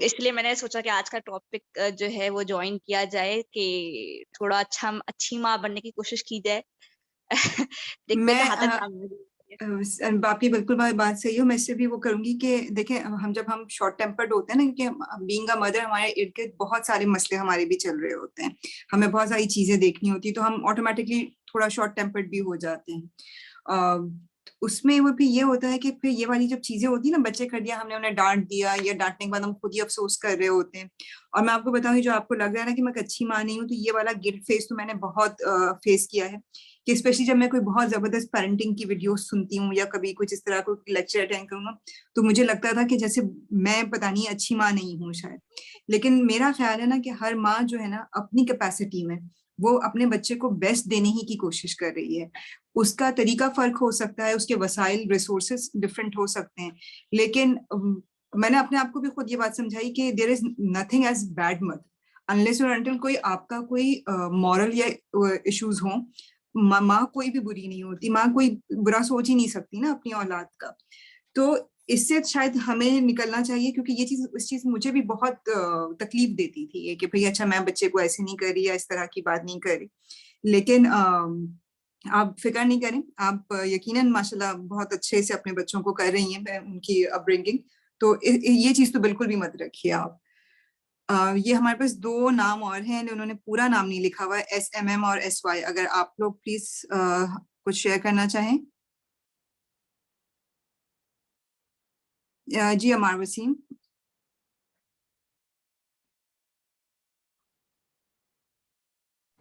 इसलिए मैंने सोचा कि आज का टॉपिक जो है वो ज्वाइन किया जाए कि थोड़ा अच्छी माँ बनने की कोशिश की जाए। देखते मैं कहाँ तक कामयाबी मिलती है। आपकी बिल्कुल बात सही है। मैं इससे भी वो करूंगी कि देखें, जब हम शॉर्ट टेम्पर्ड होते हैं ना, क्योंकि बीइंग अ मदर हमारे इर्द गिर्द बहुत सारे मसले हमारे भी चल रहे होते हैं, हमें बहुत सारी चीजें देखनी होती है, तो हम ऑटोमेटिकली थोड़ा शॉर्ट टेम्पर्ड भी हो जाते हैं। उसमें वो भी ये होता है कि फिर ये वाली जब चीजें होती है ना, बच्चे कर दिया, हमने उन्हें डांट दिया या डांटने के बाद हम खुद ही अफसोस कर रहे होते हैं। और मैं आपको बताऊं, जो आपको लग रहा है ना कि मैं एक अच्छी माँ नहीं हूँ, तो ये वाला गिल्ट फेस तो मैंने बहुत फेस किया है, कि स्पेशली जब मैं कोई बहुत जबरदस्त पेरेंटिंग की वीडियो सुनती हूँ या कभी कुछ इस तरह को लेक्चर अटेंड करूँ, तो मुझे लगता था कि जैसे मैं पता नहीं अच्छी माँ नहीं हूँ शायद। लेकिन मेरा ख्याल है ना कि हर माँ जो है ना, अपनी कैपेसिटी में वो अपने बच्चे को बेस्ट देने ही की कोशिश कर रही है। उसका तरीका फर्क हो सकता है, उसके वसाइल रिसोर्सेस डिफरेंट हो सकते हैं, लेकिन मैंने अपने आप को भी खुद ये बात समझाई कि there is nothing as bad mother unless और अनटिल कोई आपका कोई मॉरल या इश्यूज हो। माँ कोई भी बुरी नहीं होती, माँ कोई बुरा सोच ही नहीं सकती ना अपनी औलाद का। तो इससे शायद हमें निकलना चाहिए, क्योंकि इस चीज मुझे भी बहुत तकलीफ देती थी ये, कि भाई अच्छा मैं बच्चे को ऐसे नहीं कर रही या इस तरह की बात नहीं कर रही। लेकिन आप फिक्र नहीं करें, आप यकीनन माशाल्लाह बहुत अच्छे से अपने बच्चों को कर रही हैं उनकी अपब्रिंगिंग। तो ये चीज तो बिल्कुल भी मत रखिए आप। ये हमारे पास 2 नाम और हैं, उन्होंने पूरा नाम नहीं लिखा हुआ है, SMM और SY। अगर आप लोग प्लीज कुछ शेयर करना चाहें। जी अमार वसीम।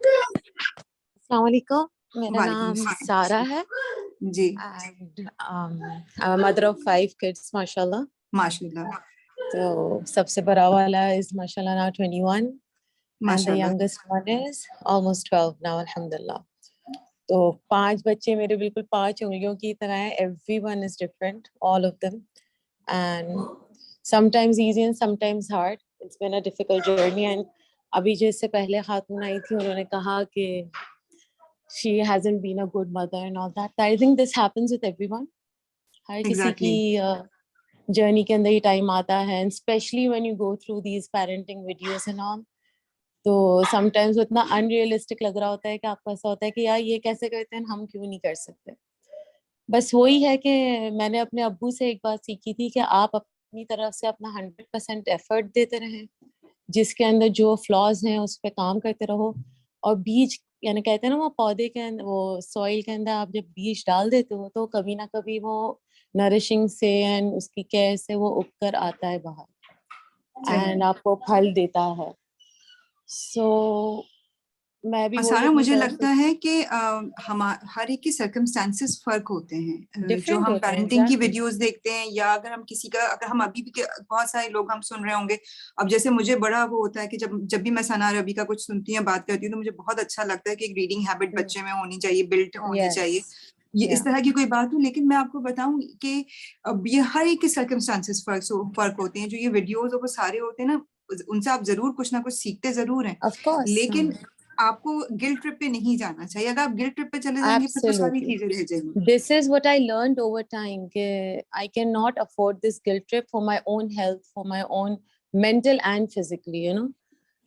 अस्सलाम वालेकुम, मेरा वालेकुम नाम सलाम। सारा है जी and I'm a mother of 5 kids माशाल्लाह। माशाल्लाह तो सबसे बड़ा वाला is माशाल्लाह now 21 and the माशाल्लाह। youngest one is almost 12 now alhamdulillah। तो 5 बच्चे मेरे बिल्कुल 5 उंगलियों की तरह हैं, everyone is different, all of them, and sometimes easy and sometimes hard, it's been a difficult journey। and अभी जो इससे पहले खातून आई थी उन्होंने कहा कि she hasn't been a good mother and all that. I think this happens with everyone. हर किसी Exactly. की journey के अंदर ये time आता है, and especially when you go through these parenting videos and all, तो sometimes वो इतना unrealistic लग रहा होता है कि आपको ऐसा होता है कि यार ये कैसे करते हैं, हम क्यों नहीं कर सकते। बस वही है कि मैंने अपने अब्बू से एक बात सीखी थी कि आप अपनी तरफ से अपना 100% एफर्ट देते रहें, जिसके अंदर जो फ्लॉज हैं उस पर काम करते रहो, और बीज यानी कहते हैं ना वो पौधे के अंदर, वो सॉइल के अंदर आप जब बीज डाल देते हो तो कभी ना कभी वो नरिशिंग से एंड उसकी केयर से वो उगकर आता है बाहर एंड आपको फल देता है। सो मैं भी वही सारा अपनी मुझे तरफ लगता से है कि हम हर एक के सर्कमस्टेंसेस फर्क होते हैं। जो डिफरेंट हम होते हैं पेरेंटिंग की एग्जैक्टली। वीडियोस देखते हैं, या अगर हम किसी का, अगर हम अभी भी बहुत सारे लोग हम सुन रहे होंगे, अब जैसे मुझे बड़ा वो होता है कि जब भी मैं सना रबी का कुछ सुनती हूँ, बात करती हूँ, तो मुझे बहुत अच्छा लगता है कि एक रीडिंग हैबिट बच्चे में होनी चाहिए, बिल्ट होनी चाहिए, ये इस तरह की कोई बात हो। लेकिन मैं आपको बताऊं कि अब ये हर एक के सर्कमस्टांसेस फर्क होते हैं। जो ये वीडियोस वो सारे होते हैं ना, उनसे आप जरूर कुछ ना कुछ सीखते जरूर हैं, ऑफ कोर्स लेकिन आपको गिल्ट ट्रिप पे नहीं जाना चाहिए। अगर आप गिल्ट ट्रिप पे चले जाएंगे फिर तो सारी Absolutely. चीजें रह जाएंगी। This is what I learned over time कि I cannot afford this guilt trip for my own health, for my own mental and physically, you know,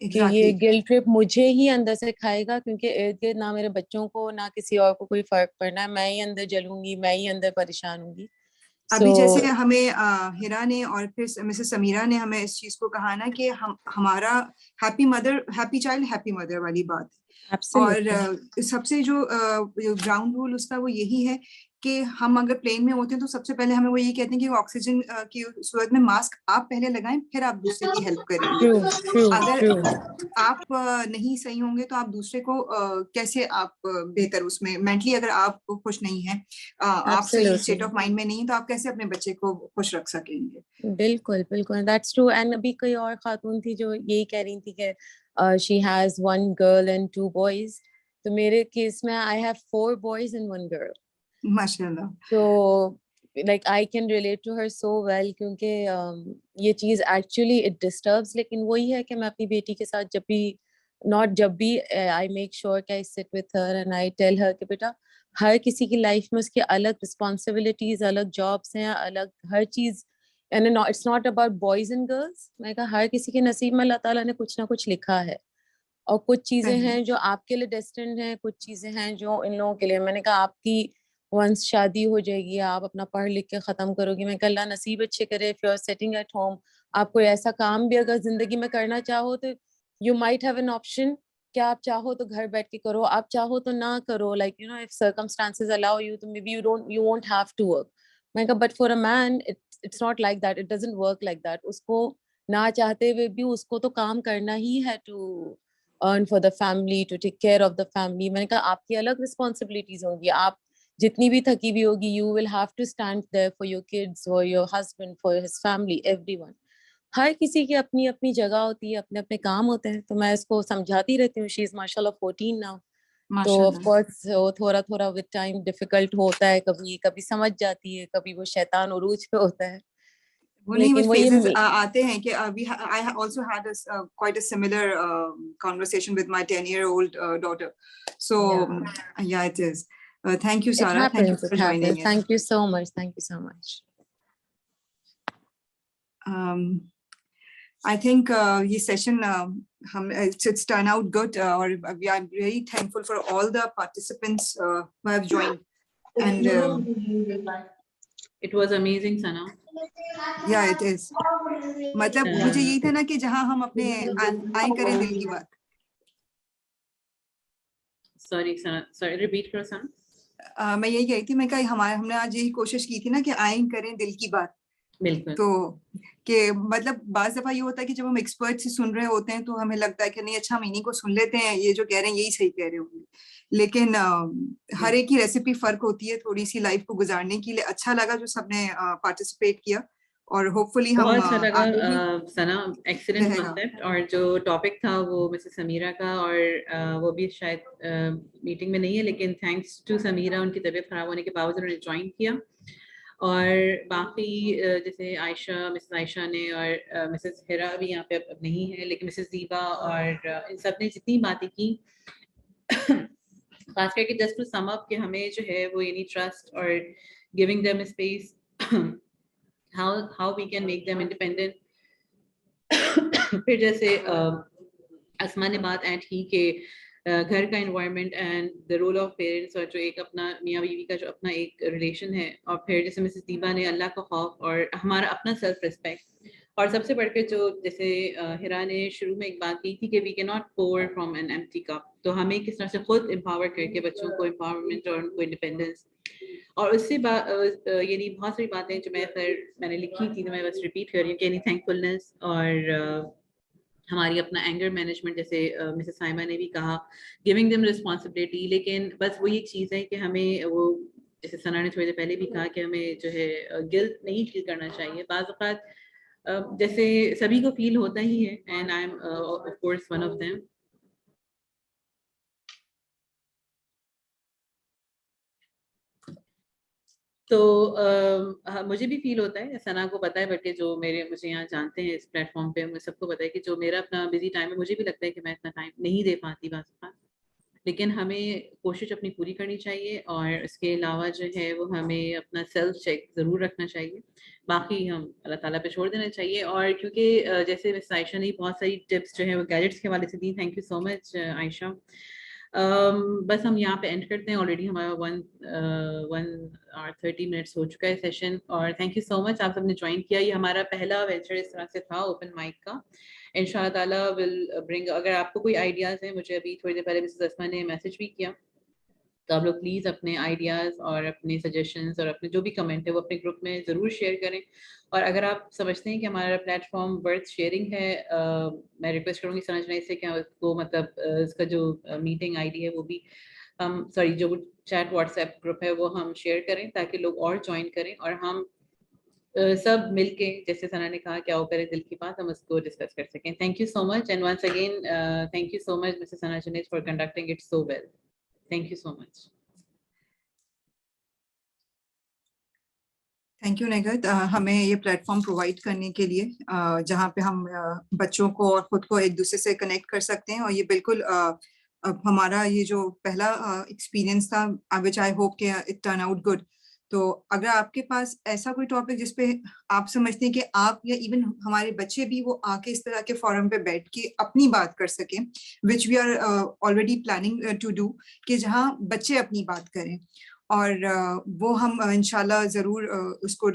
कि ये गिल्ट ट्रिप मुझे ही अंदर से खाएगा, क्योंकि इर्द गिर्द ना मेरे बच्चों को ना किसी और को कोई फर्क पड़ना है, मैं ही अंदर जलूंगी, मैं ही अंदर परेशान होंगी। अभी जैसे हमें हिरा ने और फिर मिसेस समीरा ने हमें इस चीज को कहा ना कि हमारा happy mother happy child happy mother वाली बात है। और सबसे जो ग्राउंड रूल उसका वो यही है कि हम अगर प्लेन में होते हैं तो सबसे पहले हमें वो यही कहते हैं कि ऑक्सीजन की सूरत में मास्क आप पहले लगाएं, फिर आप दूसरे की हेल्प करेंगे। अगर आप नहीं सही होंगे तो आप दूसरे को कैसे आप बेहतर उसमें मेंटली, अगर आप खुश नहीं है, आप सही स्टेट ऑफ माइंड में नहीं, तो आप कैसे अपने बच्चे को खुश रख सकेंगे। बिल्कुल बिल्कुल, दैट्स ट्रू। एंड अभी कोई और खातून थी जो यही कह रही थी कि she has 1 girl and 2 boys. तो मेरे केस में I have 4 boys and 1 girl माशाल्लाह। तो like I can relate to her so well, क्योंकि ये चीज actually it disturbs, लेकिन वही है कि मैं अपनी बेटी के साथ जब भी I make sure कि I sit with her and I tell her कि बेटा हर किसी की लाइफ में उसकी अलग रिस्पॉन्सिबिलिटीज, अलग जॉब्स हैं, अलग हर चीज, and it's not about boys and girls। मैं कहा हर किसी के नसीब में अल्लाह ताला ने कुछ ना कुछ लिखा है, और कुछ चीजें हैं जो आपके लिए डेस्टिन्ड हैं, कुछ चीजें हैं जो इन लोगों के लिए। मैंने कहा आपकी वंस शादी हो जाएगी, आप अपना पढ़ लिख के खत्म करोगी, मैं कहा अल्लाह नसीब अच्छे करे, if you are sitting at home, आप कोई ऐसा काम भी अगर जिंदगी में करना चाहो तो you might have an option कि आप चाहो तो घर बैठ के करो, आप चाहो तो ना करो, like you know if circumstances allow you तो maybe you won't have to work. मैं कहा but for a man it's not like that, it doesn't work like that. उसको ना चाहते हुए भी उसको तो काम करना ही है to earn for the family, to take care of the family। मैंने कहा आपकी अलग responsibilities होंगी, आप जितनी भी थकी हुई होगी, you will have to stand there for your kids, for your husband, for his family, everyone। हर किसी की अपनी अपनी जगह होती है, अपने अपने काम होते हैं। तो मैं इसको समझाती रहती हूँ। she is माशाल्लाह 14 now, तो of course थोड़ा थोड़ा with time difficult होता है, कभी समझ जाती है, कभी वो शैतान उरूज पे होता है। वो नहीं, वो phases आते हैं कि I also had quite a similar conversation with my 10-year-old daughter, so yeah it is. Thank you Sara, thank you for joining us. Thank you so much, thank you so much. I think ये session it's turn out good, और we are very thankful for all the participants who have joined, and it was amazing Sana। yeah it is। मतलब मुझे यही था ना कि जहाँ हम अपने आए करें दिल की बात। Sorry Sana, sorry repeat करो Sana। मैं यही कही थी, मैं कहा हमने आज यही कोशिश की थी ना कि आए करें दिल की बात, बिल्कुल। तो कि मतलब बाज दफा ये होता है कि जब हम एक्सपर्ट से सुन रहे होते हैं तो हमें लगता है कि नहीं, अच्छा हम इन्हीं को सुन लेते हैं, ये जो कह रहे हैं यही सही कह रहे होंगे, लेकिन हर एक की रेसिपी फर्क होती है थोड़ी सी लाइफ को गुजारने के लिए। अच्छा लगा जो सबने पार्टिसिपेट किया, और होपफुली हम बहुत अच्छा लगा आगे भी सना, एक्सीलेंट रहेगा। कॉन्सेप्ट। और जो टॉपिक था वो मिसेस समीरा का, और वो भी शायद मीटिंग में नहीं है, लेकिन थैंक्स टू समीरा, उनकी तबीयत खराब होने के बावजूद उन्होंने ज्वाइन किया। और बाकी जैसे आयशा, मिसेस आयशा ने, और मिसेस हिरा भी यहाँ पे अब नहीं है, लेकिन मिसेस दीबा और इन सब ने जितनी बातें की, खास करके जस्ट टू सम अप कि हमें जो है वो यानी ट्रस्ट और giving them space, how we can make them independent। फिर जैसे असमा ने बात ऐड की कि घर का environment and the role of parents, और जो एक अपना मियाँ बीवी का जो अपना एक रिलेशन है, और फिर जैसे मिसेस दीबा ने अल्लाह का खौफ और हमारा अपना सेल्फ रिस्पेक्ट, और सबसे बढ़कर जो जैसे हिरा ने शुरू में एक बात की थी कि we can not pour from an empty cup, तो हमें किस तरह से खुद एम्पावर करके बच्चों को एम्पावरमेंट और उनको इंडिपेंडेंस, और उससे यानी बहुत सारी बातें जो मैंने लिखी थी, तो मैं बस रिपीट कर रही हूँ कि यानी थैंकफुलनेस, और हमारी अपना एंगर मैनेजमेंट, जैसे मिसेस साइमा ने भी कहा, गिविंग देम रिस्पॉन्सिबिलिटी। लेकिन बस वही एक चीज़ है कि हमें वो, जैसे सना ने थोड़ी देर पहले भी कहा कि हमें जो है गिल्ट नहीं फील करना चाहिए। बाज़ औक़ात जैसे सभी को फील होता ही है, and I am of course one of them. तो मुझे भी फील होता है, सना को पता है, बल्कि जो मुझे यहाँ जानते हैं इस प्लेटफॉर्म पे, मुझे सबको पता है कि जो मेरा अपना बिजी टाइम है, मुझे भी लगता है कि मैं इतना टाइम नहीं दे पाती बात का, लेकिन हमें कोशिश अपनी पूरी करनी चाहिए, और इसके अलावा जो है वो हमें अपना सेल्फ चेक ज़रूर रखना चाहिए, बाकी हम अल्लाह ताला पे छोड़ देना चाहिए। और क्योंकि जैसे मिस आयशा ने बहुत सारी टिप्स जो है वो गैजेट्स के हवाले से दी, thank you so much Ayesha. बस हम यहाँ पे एंड करते हैं, ऑलरेडी हमारा 1 hour 30 minutes हो चुका है सेशन, और थैंक यू सो मच आप सबने ज्वाइन किया। ये हमारा पहला वेंचर इस तरह से था ओपन माइक का। इंशाल्लाह ताला विल ब्रिंग, अगर आपको कोई आइडियाज़ हैं, मुझे अभी थोड़ी देर पहले मिसेस अस्मा ने मैसेज भी किया, तो आप लोग प्लीज़ अपने आइडियाज़ और अपने सजेशंस और अपने जो भी कमेंट है वो अपने ग्रुप में ज़रूर शेयर करें। और अगर आप समझते हैं कि हमारा प्लेटफॉर्म वर्थ शेयरिंग है, मैं रिक्वेस्ट करूँगी समझने से कि आपको मतलब इसका जो मीटिंग आईडी है वो भी हम जो चैट व्हाट्सएप ग्रुप है वो हम शेयर करें, ताकि लोग और ज्वाइन करें, और हम सब मिलके, जैसे सना ने कहा, क्या वो करे दिल की बात, हम उसको डिस्कस कर सकें। Thank you so much, and once again thank you so much Mrs Sana Junaid for conducting it so well. Thank you so much. Thank you Nighat, हमें ये प्लेटफॉर्म प्रोवाइड करने के लिए, जहाँ पे हम बच्चों को और खुद को एक दूसरे से कनेक्ट कर सकते हैं। और ये बिल्कुल अब हमारा ये जो पहला एक्सपीरियंस था, व्हिच आई होप कि इट टर्न आउट गुड। तो अगर आपके पास ऐसा कोई टॉपिक जिसपे आप समझते हैं कि आप या इवन हमारे बच्चे भी वो आके इस तरह के फोरम पे बैठ के अपनी बात कर सकें, which we are already planning to do, कि जहाँ बच्चे अपनी बात करें, और वो हम इंशाल्लाह ज़रूर उसको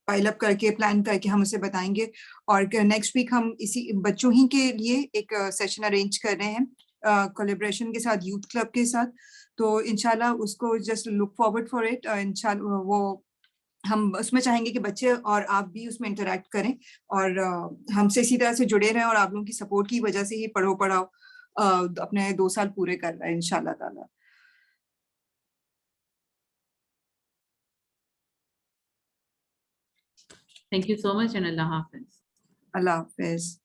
पाइल अप करके प्लान करके हम उसे बताएंगे। और नेक्स्ट वीक हम इसी बच्चों ही के लिए एक सेशन अरेंज कर रहे हैं कोलैबोरेशन के साथ, यूथ क्लब के साथ। तो इंशाल्लाह उसको just look forward for it. इंशाल्लाह वो हम उसमें चाहेंगे कि बच्चे और आप भी उसमें इंटरेक्ट करें, और हमसे इसी तरह से जुड़े रहें, और आप लोगों की सपोर्ट की वजह से ही पढ़ो पढ़ाओ अपने 2 साल पूरे कर रहा है इंशाल्लाह ताला। Thank you so much, and Allah Hafiz. Allah Hafiz.